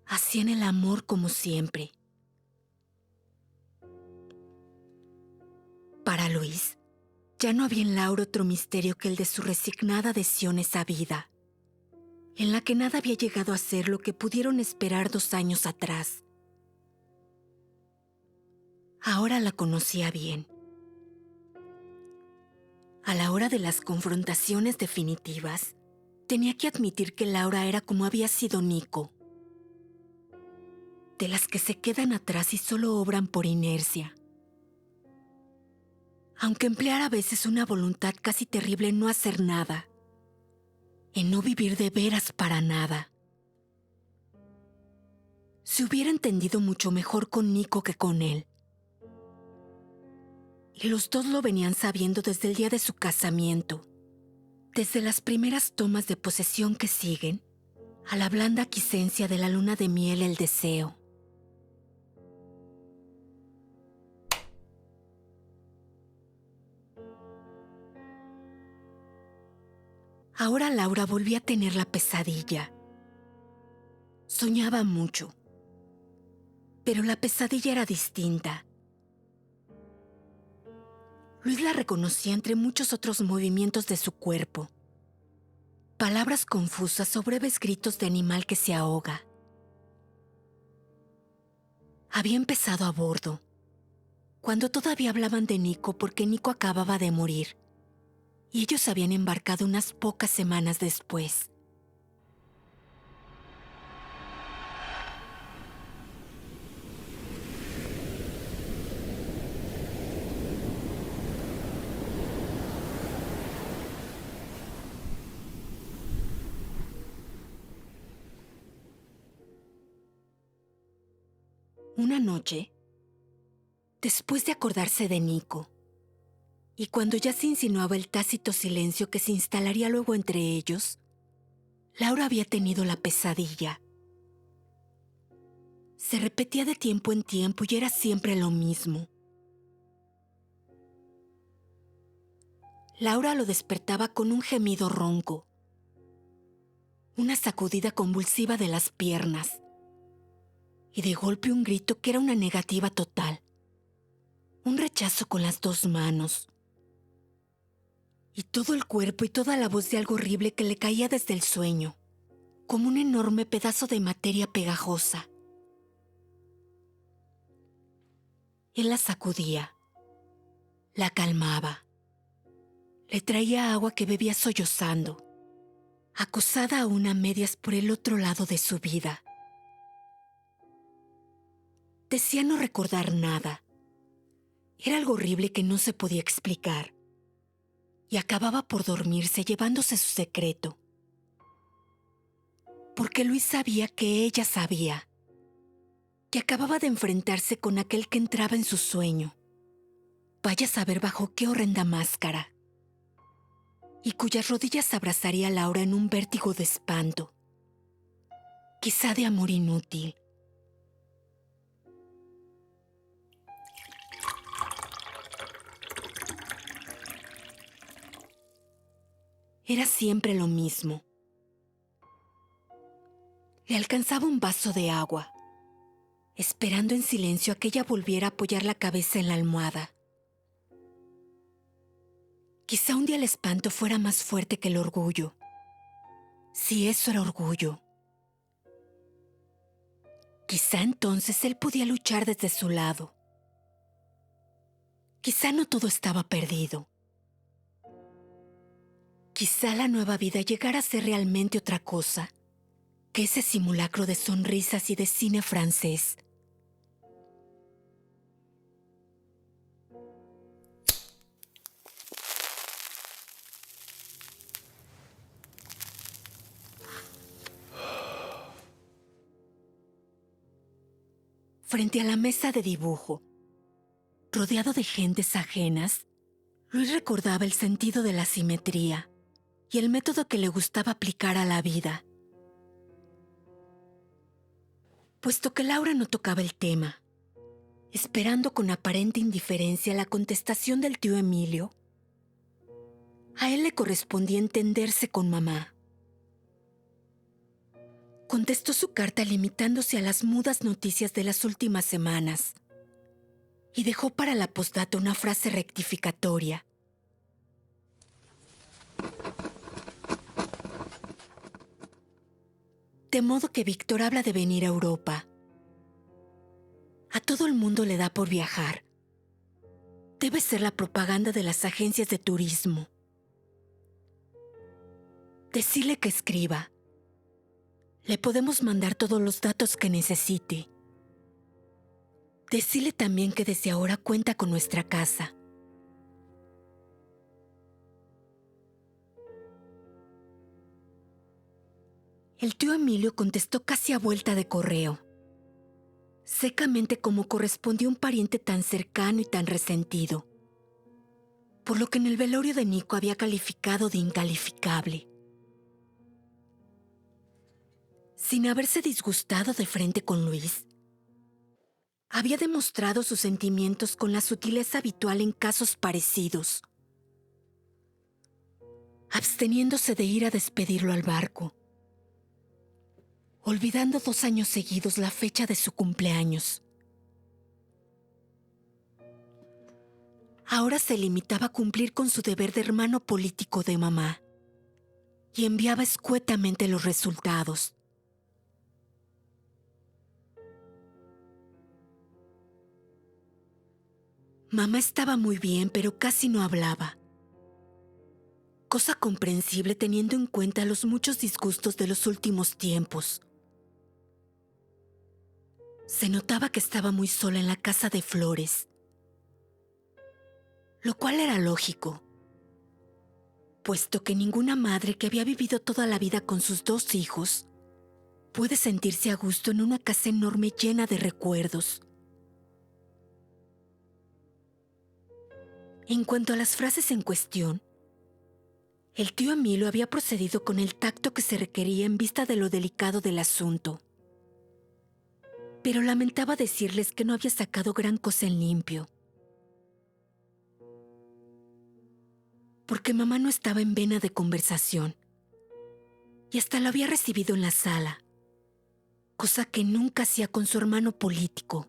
Hacían el amor como siempre. Para Luis, ya no había en Laura otro misterio que el de su resignada adhesión a esa vida, en la que nada había llegado a ser lo que pudieron esperar 2 años atrás. Ahora la conocía bien. A la hora de las confrontaciones definitivas, tenía que admitir que Laura era como había sido Nico. De las que se quedan atrás y solo obran por inercia. Aunque empleara a veces una voluntad casi terrible en no hacer nada, en no vivir de veras para nada. Se hubiera entendido mucho mejor con Nico que con él. Y los dos lo venían sabiendo desde el día de su casamiento, desde las primeras tomas de posesión que siguen a la blanda quiescencia de la luna de miel, el deseo. Ahora Laura volvía a tener la pesadilla. Soñaba mucho, pero la pesadilla era distinta. Luis la reconocía entre muchos otros movimientos de su cuerpo. Palabras confusas o breves gritos de animal que se ahoga. Había empezado a bordo, cuando todavía hablaban de Nico porque Nico acababa de morir, y ellos habían embarcado unas pocas semanas después. Una noche, después de acordarse de Nico, y cuando ya se insinuaba el tácito silencio que se instalaría luego entre ellos, Laura había tenido la pesadilla. Se repetía de tiempo en tiempo y era siempre lo mismo. Laura lo despertaba con un gemido ronco, una sacudida convulsiva de las piernas, y de golpe un grito que era una negativa total, un rechazo con las 2 manos, y todo el cuerpo y toda la voz de algo horrible que le caía desde el sueño, como un enorme pedazo de materia pegajosa. Él la sacudía, la calmaba, le traía agua que bebía sollozando, acosada aún a medias por el otro lado de su vida. Decía no recordar nada. Era algo horrible que no se podía explicar. Y acababa por dormirse llevándose su secreto. Porque Luis sabía que ella sabía. Que acababa de enfrentarse con aquel que entraba en su sueño. Vaya a saber bajo qué horrenda máscara. Y cuyas rodillas abrazaría a Laura en un vértigo de espanto. Quizá de amor inútil. Era siempre lo mismo. Le alcanzaba un vaso de agua, esperando en silencio a que ella volviera a apoyar la cabeza en la almohada. Quizá un día el espanto fuera más fuerte que el orgullo. Si eso era orgullo. Quizá entonces él podía luchar desde su lado. Quizá no todo estaba perdido. Quizá la nueva vida llegara a ser realmente otra cosa que ese simulacro de sonrisas y de cine francés. Frente a la mesa de dibujo, rodeado de gentes ajenas, Luis recordaba el sentido de la simetría y el método que le gustaba aplicar a la vida. Puesto que Laura no tocaba el tema, esperando con aparente indiferencia la contestación del tío Emilio, a él le correspondía entenderse con mamá. Contestó su carta limitándose a las mudas noticias de las últimas semanas y dejó para la postdata una frase rectificatoria. De modo que Víctor habla de venir a Europa. A todo el mundo le da por viajar. Debe ser la propaganda de las agencias de turismo. Decirle que escriba. Le podemos mandar todos los datos que necesite. Decirle también que desde ahora cuenta con nuestra casa. El tío Emilio contestó casi a vuelta de correo, secamente como correspondía a un pariente tan cercano y tan resentido, por lo que en el velorio de Nico había calificado de incalificable. Sin haberse disgustado de frente con Luis, había demostrado sus sentimientos con la sutileza habitual en casos parecidos, absteniéndose de ir a despedirlo al barco, olvidando 2 años seguidos la fecha de su cumpleaños. Ahora se limitaba a cumplir con su deber de hermano político de mamá y enviaba escuetamente los resultados. Mamá estaba muy bien, pero casi no hablaba. Cosa comprensible teniendo en cuenta los muchos disgustos de los últimos tiempos. Se notaba que estaba muy sola en la casa de Flores, lo cual era lógico, puesto que ninguna madre que había vivido toda la vida con sus 2 hijos puede sentirse a gusto en una casa enorme llena de recuerdos. En cuanto a las frases en cuestión, el tío Emilio había procedido con el tacto que se requería en vista de lo delicado del asunto. Pero lamentaba decirles que no había sacado gran cosa en limpio, porque mamá no estaba en vena de conversación, y hasta lo había recibido en la sala, cosa que nunca hacía con su hermano político.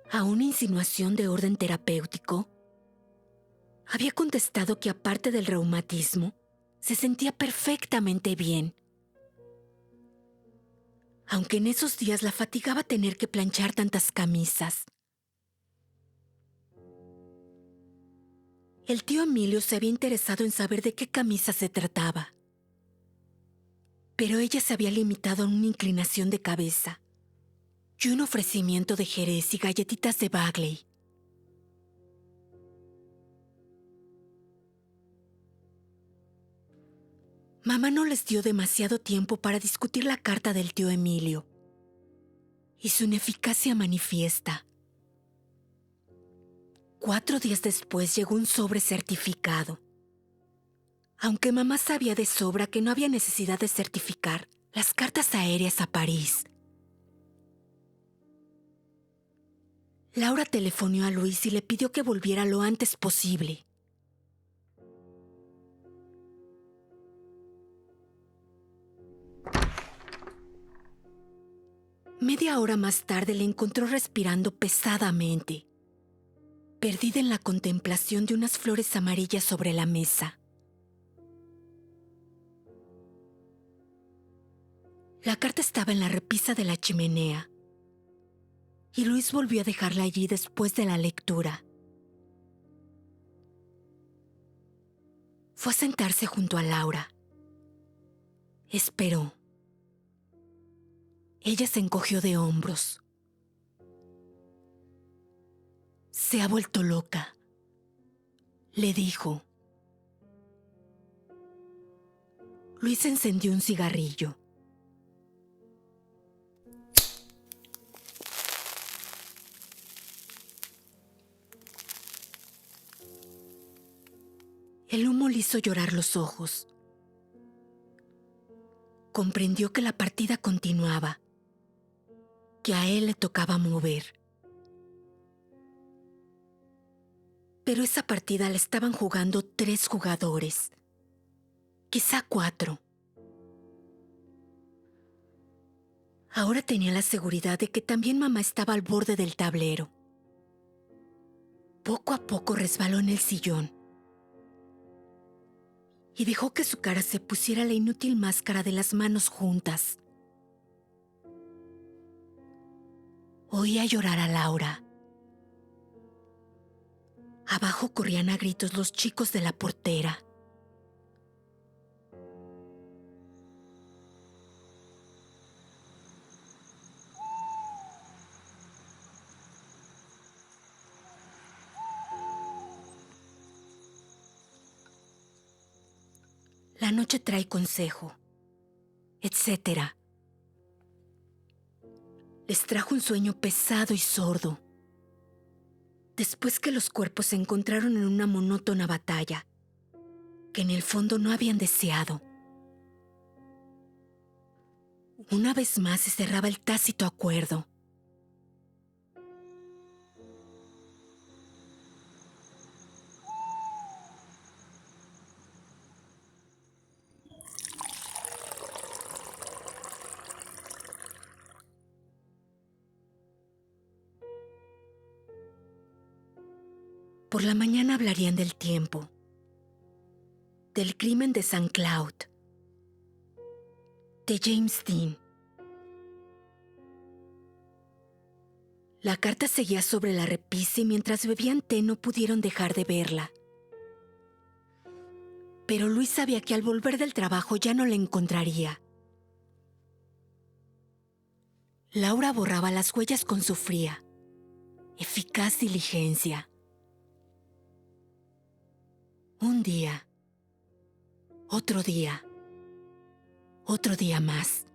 A una insinuación de orden terapéutico, había contestado que aparte del reumatismo, se sentía perfectamente bien, aunque en esos días la fatigaba tener que planchar tantas camisas. El tío Emilio se había interesado en saber de qué camisa se trataba, pero ella se había limitado a una inclinación de cabeza y un ofrecimiento de jerez y galletitas de Bagley. Mamá no les dio demasiado tiempo para discutir la carta del tío Emilio y su ineficacia manifiesta. 4 días después llegó un sobre certificado. Aunque mamá sabía de sobra que no había necesidad de certificar las cartas aéreas a París. Laura telefonó a Luis y le pidió que volviera lo antes posible. Media hora más tarde le encontró respirando pesadamente, perdida en la contemplación de unas flores amarillas sobre la mesa. La carta estaba en la repisa de la chimenea y Luis volvió a dejarla allí después de la lectura. Fue a sentarse junto a Laura. Esperó. Ella se encogió de hombros. «Se ha vuelto loca», le dijo. Luis encendió un cigarrillo. El humo le hizo llorar los ojos. Comprendió que la partida continuaba, que a él le tocaba mover. Pero esa partida la estaban jugando 3 jugadores, quizá 4. Ahora tenía la seguridad de que también mamá estaba al borde del tablero. Poco a poco resbaló en el sillón y dejó que su cara se pusiera la inútil máscara de las manos juntas. Oía llorar a Laura. Abajo corrían a gritos los chicos de la portera. La noche trae consejo, etc. Les trajo un sueño pesado y sordo. Después que los cuerpos se encontraron en una monótona batalla, que en el fondo no habían deseado. Una vez más se cerraba el tácito acuerdo. Por la mañana hablarían del tiempo, del crimen de St. Cloud, de James Dean. La carta seguía sobre la repisa y mientras bebían té no pudieron dejar de verla. Pero Luis sabía que al volver del trabajo ya no la encontraría. Laura borraba las huellas con su fría, eficaz diligencia. Un día, otro día más.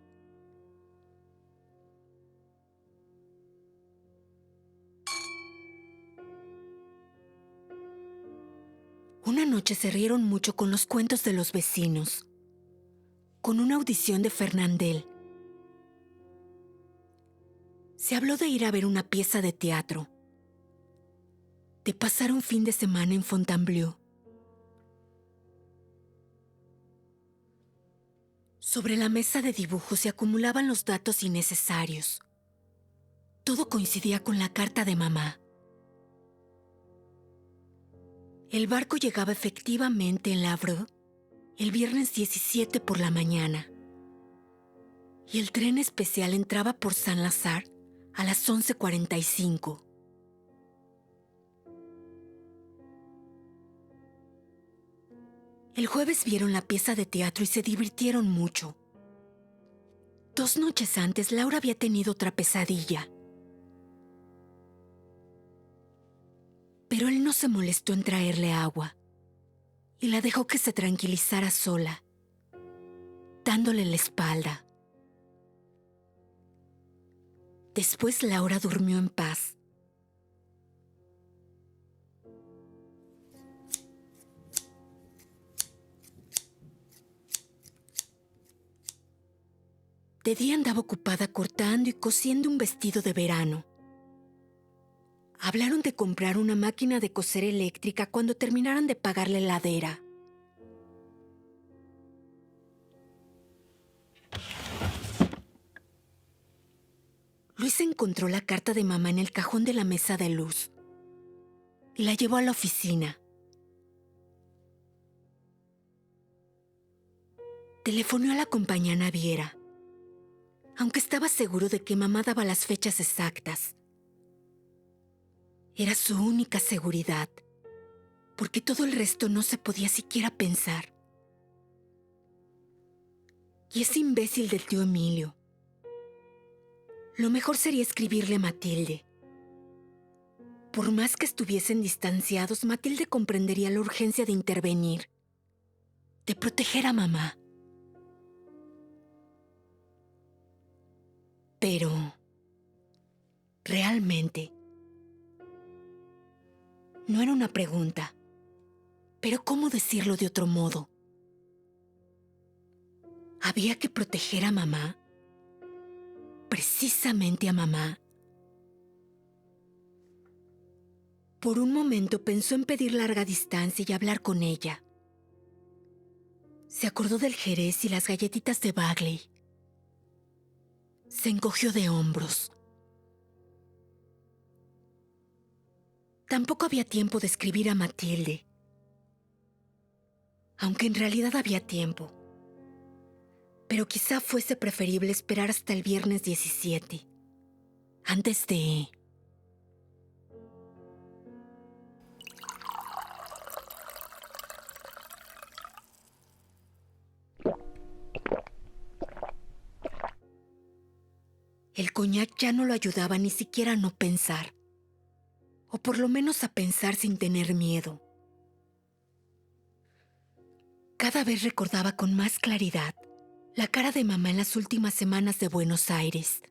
Una noche se rieron mucho con los cuentos de los vecinos, con una audición de Fernandel. Se habló de ir a ver una pieza de teatro, de pasar un fin de semana en Fontainebleau. Sobre la mesa de dibujo se acumulaban los datos innecesarios. Todo coincidía con la carta de mamá. El barco llegaba efectivamente en Havre el viernes 17 por la mañana y el tren especial entraba por Saint-Lazare a las 11:45. El jueves vieron la pieza de teatro y se divirtieron mucho. 2 noches antes, Laura había tenido otra pesadilla. Pero él no se molestó en traerle agua y la dejó que se tranquilizara sola, dándole la espalda. Después Laura durmió en paz. De día andaba ocupada cortando y cosiendo un vestido de verano. Hablaron de comprar una máquina de coser eléctrica cuando terminaran de pagar la heladera. Luis encontró la carta de mamá en el cajón de la mesa de luz y la llevó a la oficina. Telefonó a la compañía naviera. aunque estaba seguro de que mamá daba las fechas exactas. Era su única seguridad, porque todo el resto no se podía siquiera pensar. Y ese imbécil del tío Emilio. Lo mejor sería escribirle a Matilde. Por más que estuviesen distanciados, Matilde comprendería la urgencia de intervenir, de proteger a mamá. Pero, realmente, no era una pregunta. Pero ¿cómo decirlo de otro modo? Había que proteger a mamá. Precisamente a mamá. Por un momento pensó en pedir larga distancia y hablar con ella. Se acordó del jerez y las galletitas de Bagley. Se encogió de hombros. Tampoco había tiempo de escribir a Matilde. Aunque en realidad había tiempo. Pero quizá fuese preferible esperar hasta el viernes 17, antes de... El coñac ya no lo ayudaba ni siquiera a no pensar. O por lo menos a pensar sin tener miedo. Cada vez recordaba con más claridad la cara de mamá en las últimas semanas de Buenos Aires,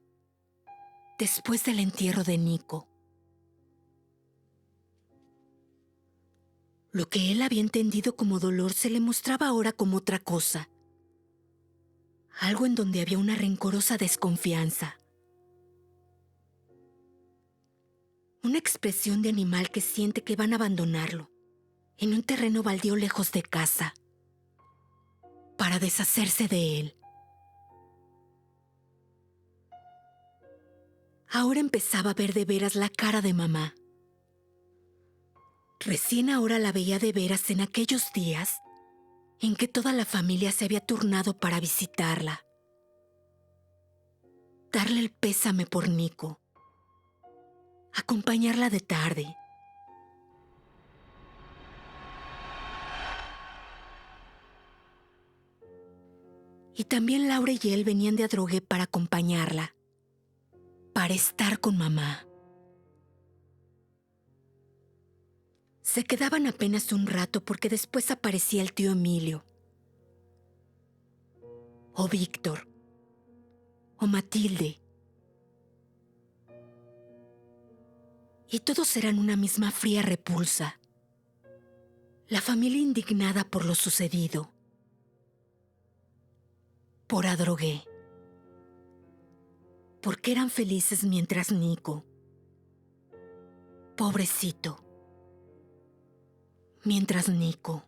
después del entierro de Nico. Lo que él había entendido como dolor se le mostraba ahora como otra cosa. Algo en donde había una rencorosa desconfianza. Una expresión de animal que siente que van a abandonarlo, en un terreno baldío lejos de casa, para deshacerse de él. Ahora empezaba a ver de veras la cara de mamá. Recién ahora la veía de veras en aquellos días en que toda la familia se había turnado para visitarla. Darle el pésame por Nico. Acompañarla de tarde. Y también Laura y él venían de Adrogué para acompañarla. Para estar con mamá. Se quedaban apenas un rato porque después aparecía el tío Emilio. O Víctor. O Matilde. Y todos eran una misma fría repulsa. La familia indignada por lo sucedido. Por Adrogué. Porque eran felices mientras Nico. Pobrecito. Mientras Nico.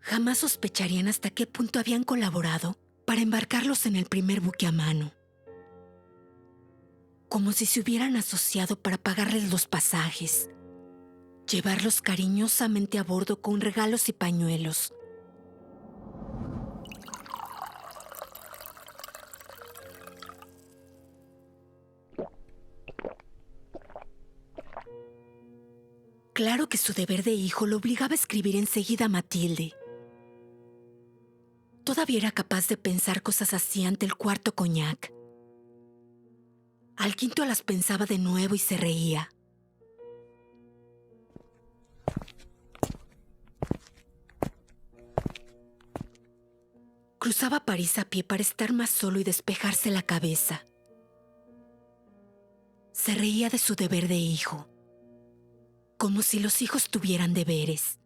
Jamás sospecharían hasta qué punto habían colaborado para embarcarlos en el primer buque a mano. Como si se hubieran asociado para pagarles los pasajes, llevarlos cariñosamente a bordo con regalos y pañuelos. Claro que su deber de hijo lo obligaba a escribir enseguida a Matilde. Todavía era capaz de pensar cosas así ante el cuarto coñac. Al quinto las pensaba de nuevo y se reía. Cruzaba París a pie para estar más solo y despejarse la cabeza. Se reía de su deber de hijo. Como si los hijos tuvieran deberes.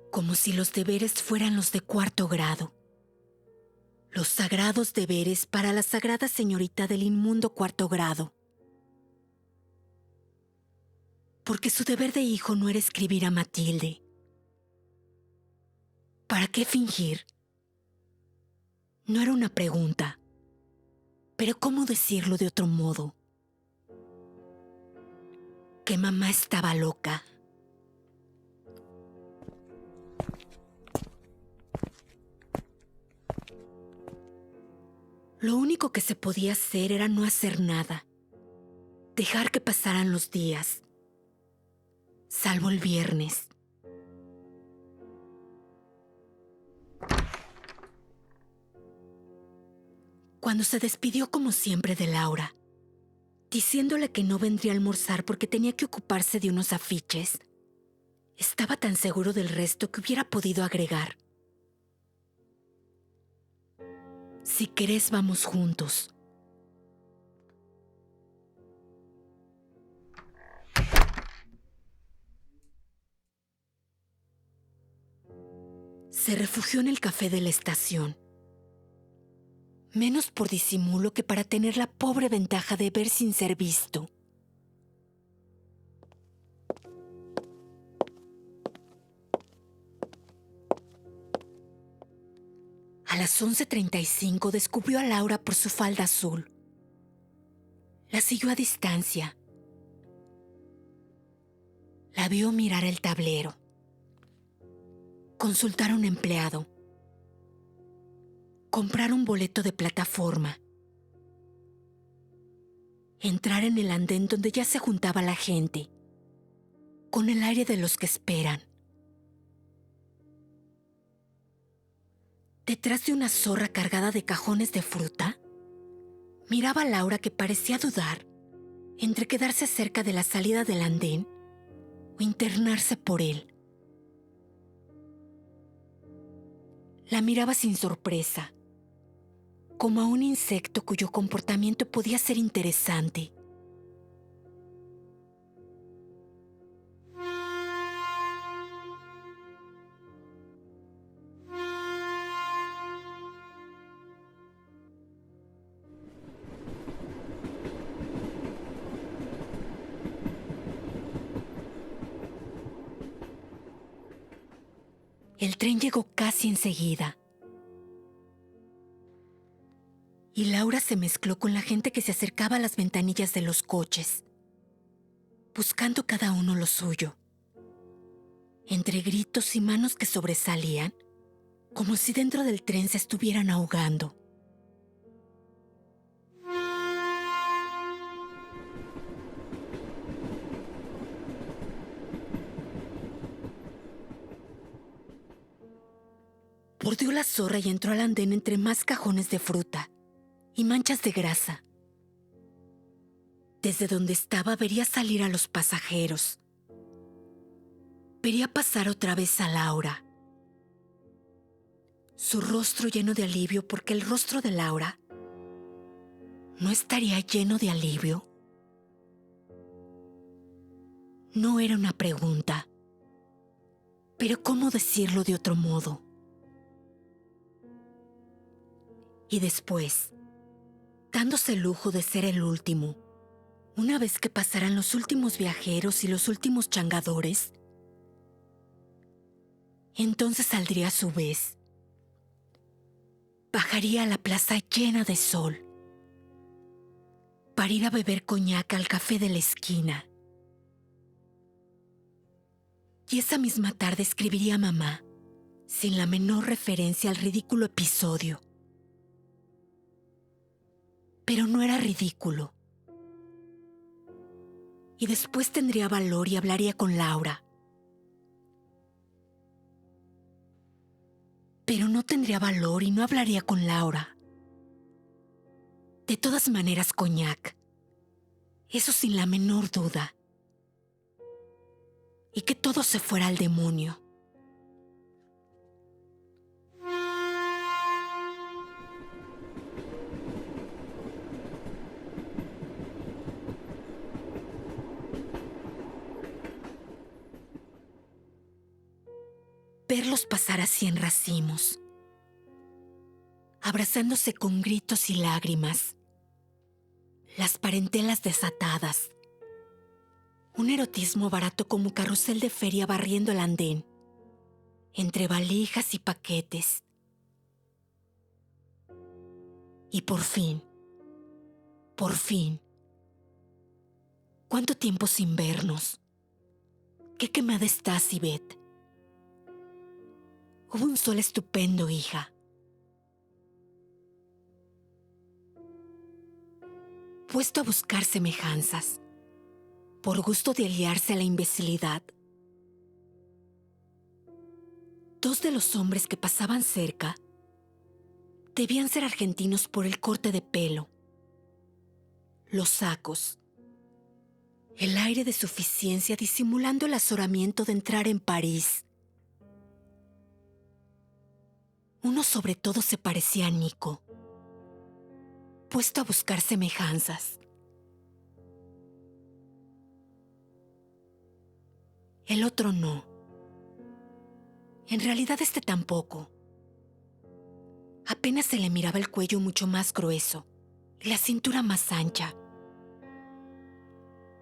Como si los deberes fueran los de cuarto grado. Los sagrados deberes para la sagrada señorita del inmundo cuarto grado. Porque su deber de hijo no era escribir a Matilde. ¿Para qué fingir? No era una pregunta. Pero ¿cómo decirlo de otro modo? Que mamá estaba loca. Lo único que se podía hacer era no hacer nada, dejar que pasaran los días, salvo el viernes. Cuando se despidió como siempre de Laura, diciéndole que no vendría a almorzar porque tenía que ocuparse de unos afiches, estaba tan seguro del resto que hubiera podido agregar: si querés, vamos juntos. Se refugió en el café de la estación, menos por disimulo que para tener la pobre ventaja de ver sin ser visto. A las 11:35 descubrió a Laura por su falda azul. La siguió a distancia. La vio mirar el tablero, consultar a un empleado, comprar un boleto de plataforma, entrar en el andén donde ya se juntaba la gente, con el aire de los que esperan. Detrás de una zorra cargada de cajones de fruta, miraba a Laura, que parecía dudar entre quedarse cerca de la salida del andén o internarse por él. La miraba sin sorpresa, como a un insecto cuyo comportamiento podía ser interesante. El tren llegó casi enseguida, y Laura se mezcló con la gente que se acercaba a las ventanillas de los coches, buscando cada uno lo suyo, entre gritos y manos que sobresalían, como si dentro del tren se estuvieran ahogando. Bordeó la zorra y entró al andén entre más cajones de fruta y manchas de grasa. Desde donde estaba vería salir a los pasajeros. Vería pasar otra vez a Laura. Su rostro lleno de alivio, porque el rostro de Laura no estaría lleno de alivio. No era una pregunta, pero ¿cómo decirlo de otro modo? Y después, dándose el lujo de ser el último, una vez que pasaran los últimos viajeros y los últimos changadores, entonces saldría a su vez. Bajaría a la plaza llena de sol para ir a beber coñac al café de la esquina. Y esa misma tarde escribiría a mamá, sin la menor referencia al ridículo episodio. Pero no era ridículo. Y después tendría valor y hablaría con Laura. Pero no tendría valor y no hablaría con Laura. De todas maneras, coñac. Eso sin la menor duda. Y que todo se fuera al demonio. Verlos pasar así en racimos, abrazándose con gritos y lágrimas, las parentelas desatadas, un erotismo barato como carrusel de feria barriendo el andén, entre valijas y paquetes. Y por fin, ¿cuánto tiempo sin vernos? ¿Qué quemada estás, Ivette? Hubo un sol estupendo, hija. puesto a buscar semejanzas, por gusto de aliarse a la imbecilidad. Dos de los hombres que pasaban cerca debían ser argentinos por el corte de pelo, los sacos, el aire de suficiencia disimulando el azoramiento de entrar en París. Uno sobre todo se parecía a Nico, puesto a buscar semejanzas. El otro no. En realidad este tampoco. Apenas se le miraba el cuello mucho más grueso y la cintura más ancha.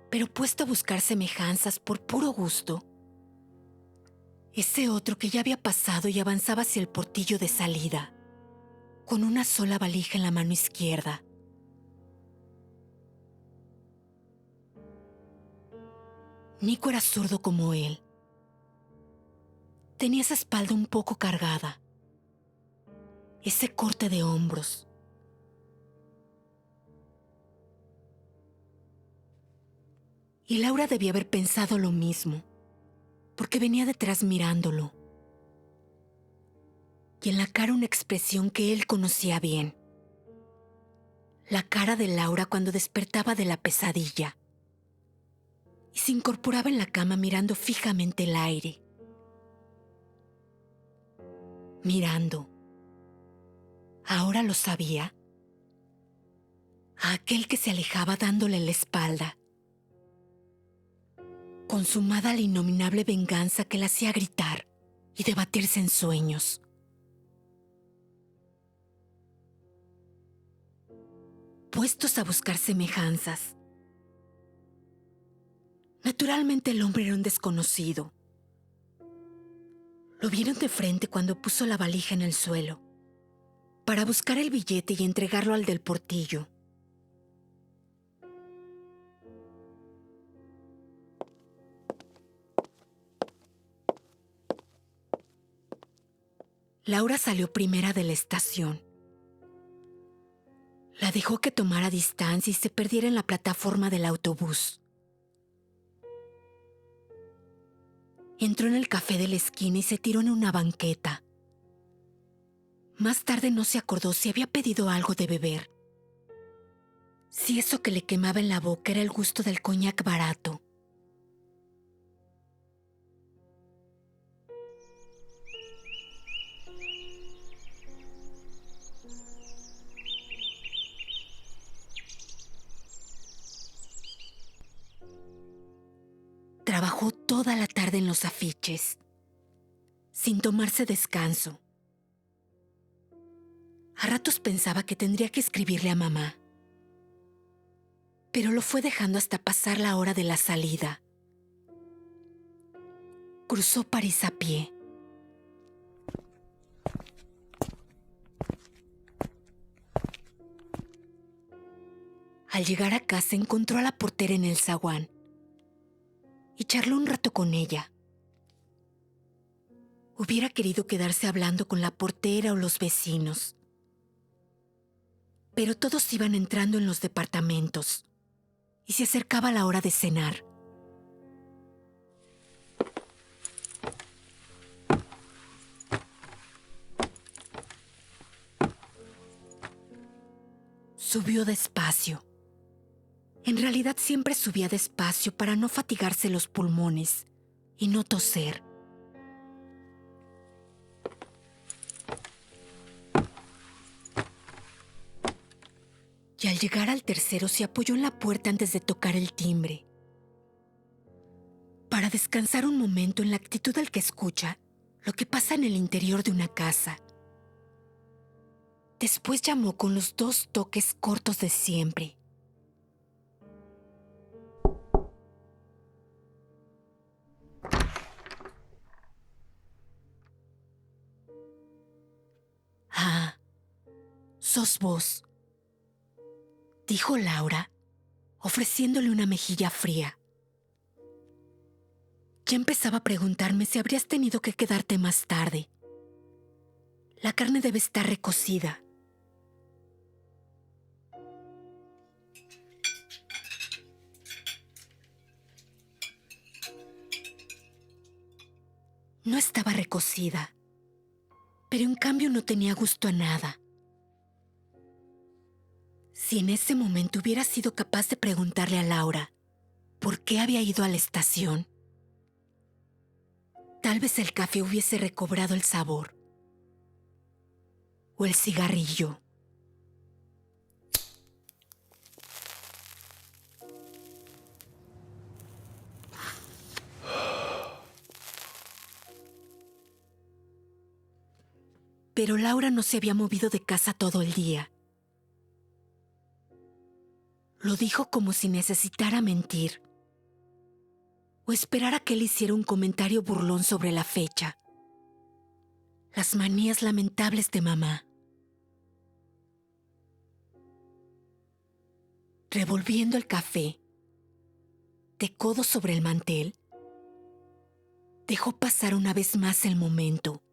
Pero puesto a buscar semejanzas por puro gusto, ese otro que ya había pasado y avanzaba hacia el portillo de salida, con una sola valija en la mano izquierda. Nico era zurdo como él. Tenía esa espalda un poco cargada, ese corte de hombros. Y Laura debía haber pensado lo mismo, porque venía detrás mirándolo. Y en la cara una expresión que él conocía bien. La cara de Laura cuando despertaba de la pesadilla y se incorporaba en la cama mirando fijamente el aire. Mirando. Ahora lo sabía. A aquel que se alejaba dándole la espalda. Consumada la innominable venganza que la hacía gritar y debatirse en sueños. Puestos a buscar semejanzas. Naturalmente el hombre era un desconocido. Lo vieron de frente cuando puso la valija en el suelo, para buscar el billete y entregarlo al del portillo. Laura salió primera de la estación. La dejó que tomara distancia y se perdiera en la plataforma del autobús. Entró en el café de la esquina y se tiró en una banqueta. Más tarde no se acordó si había pedido algo de beber. Si eso que le quemaba en la boca era el gusto del coñac barato. Trabajó toda la tarde en los afiches, sin tomarse descanso. A ratos pensaba que tendría que escribirle a mamá, pero lo fue dejando hasta pasar la hora de la salida. Cruzó París a pie. Al llegar a casa encontró a la portera en el zaguán y charló un rato con ella. Hubiera querido quedarse hablando con la portera o los vecinos, pero todos iban entrando en los departamentos y se acercaba la hora de cenar. Subió despacio. En realidad siempre subía despacio para no fatigarse los pulmones y no toser. Y al llegar al tercero se apoyó en la puerta antes de tocar el timbre, para descansar un momento en la actitud del que escucha lo que pasa en el interior de una casa. Después llamó con los 2 toques cortos de siempre. «Ah, sos vos», dijo Laura, ofreciéndole una mejilla fría. Ya empezaba a preguntarme si habrías tenido que quedarte más tarde. La carne debe estar recocida. No estaba recocida, pero en cambio no tenía gusto a nada. Si en ese momento hubiera sido capaz de preguntarle a Laura por qué había ido a la estación, tal vez el café hubiese recobrado el sabor. O el cigarrillo. Pero Laura no se había movido de casa todo el día. Lo dijo como si necesitara mentir o esperar a que él hiciera un comentario burlón sobre la fecha. Las manías lamentables de mamá. Revolviendo el café, de codo sobre el mantel, dejó pasar una vez más el momento.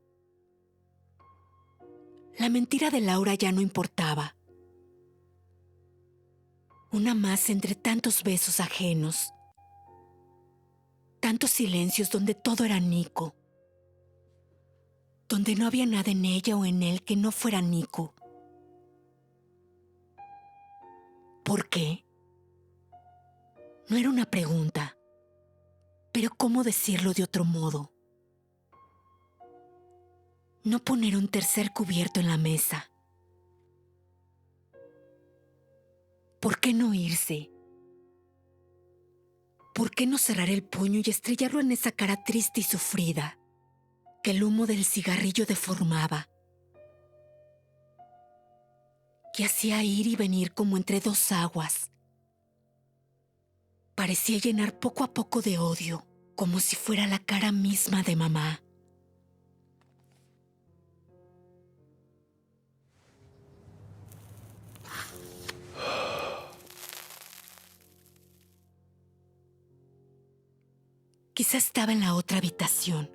La mentira de Laura ya no importaba. Una más entre tantos besos ajenos. Tantos silencios donde todo era Nico. Donde no había nada en ella o en él que no fuera Nico. ¿Por qué? No era una pregunta, pero ¿cómo decirlo de otro modo? No poner un tercer cubierto en la mesa. ¿Por qué no irse? ¿Por qué no cerrar el puño y estrellarlo en esa cara triste y sufrida que el humo del cigarrillo deformaba? Que hacía ir y venir como entre dos aguas. Parecía llenar poco a poco de odio, como si fuera la cara misma de mamá. Quizá estaba en la otra habitación.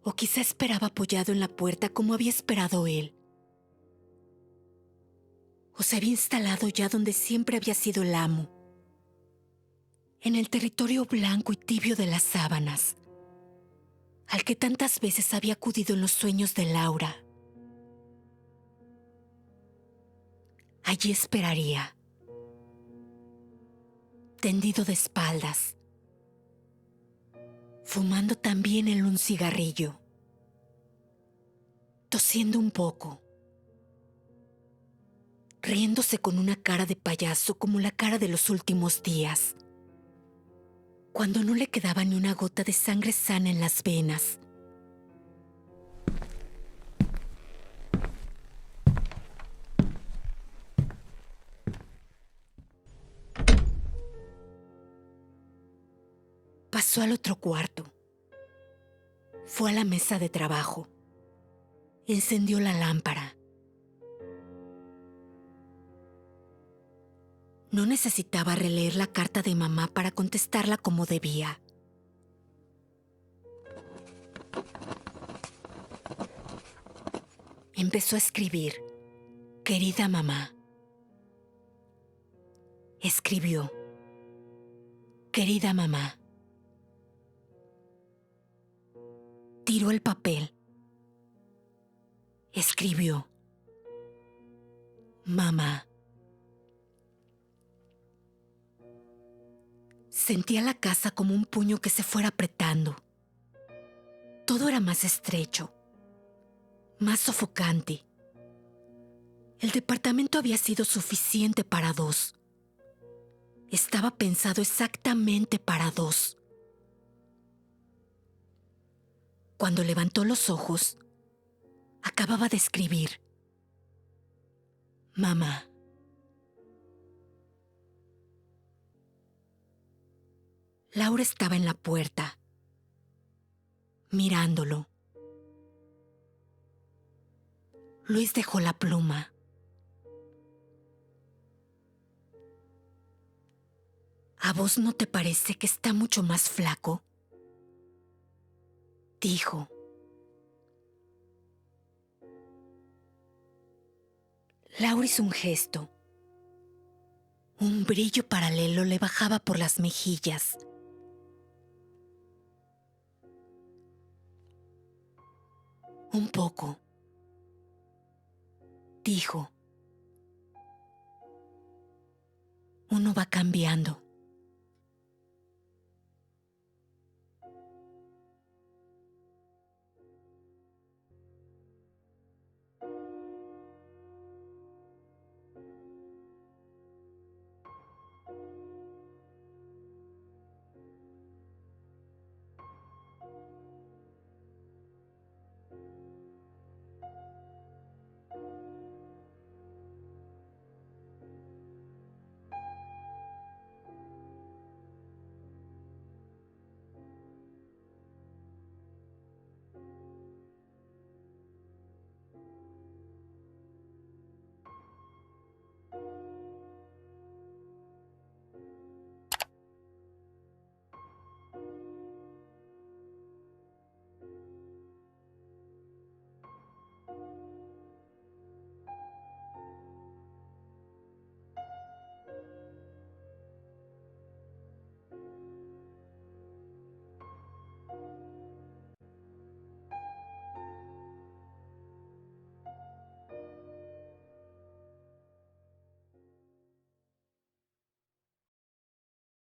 O quizá esperaba apoyado en la puerta como había esperado él. O se había instalado ya donde siempre había sido el amo. En el territorio blanco y tibio de las sábanas, al que tantas veces había acudido en los sueños de Laura. Allí esperaría, tendido de espaldas, fumando también él un cigarrillo, tosiendo un poco, riéndose con una cara de payaso como la cara de los últimos días, cuando no le quedaba ni una gota de sangre sana en las venas. Pasó al otro cuarto. Fue a la mesa de trabajo. Encendió la lámpara. No necesitaba releer la carta de mamá para contestarla como debía. Empezó a escribir: querida mamá. Escribió: querida mamá. Tiró el papel. Escribió: mamá. Sentía la casa como un puño que se fuera apretando. Todo era más estrecho, más sofocante. El departamento había sido suficiente para dos. Estaba pensado exactamente para dos. Cuando levantó los ojos, acababa de escribir: mamá. Laura estaba en la puerta, mirándolo. Luis dejó la pluma. ¿A vos no te parece que está mucho más flaco?, dijo. Laura hizo un gesto. Un brillo paralelo le bajaba por las mejillas. Un poco. Dijo. Uno va cambiando.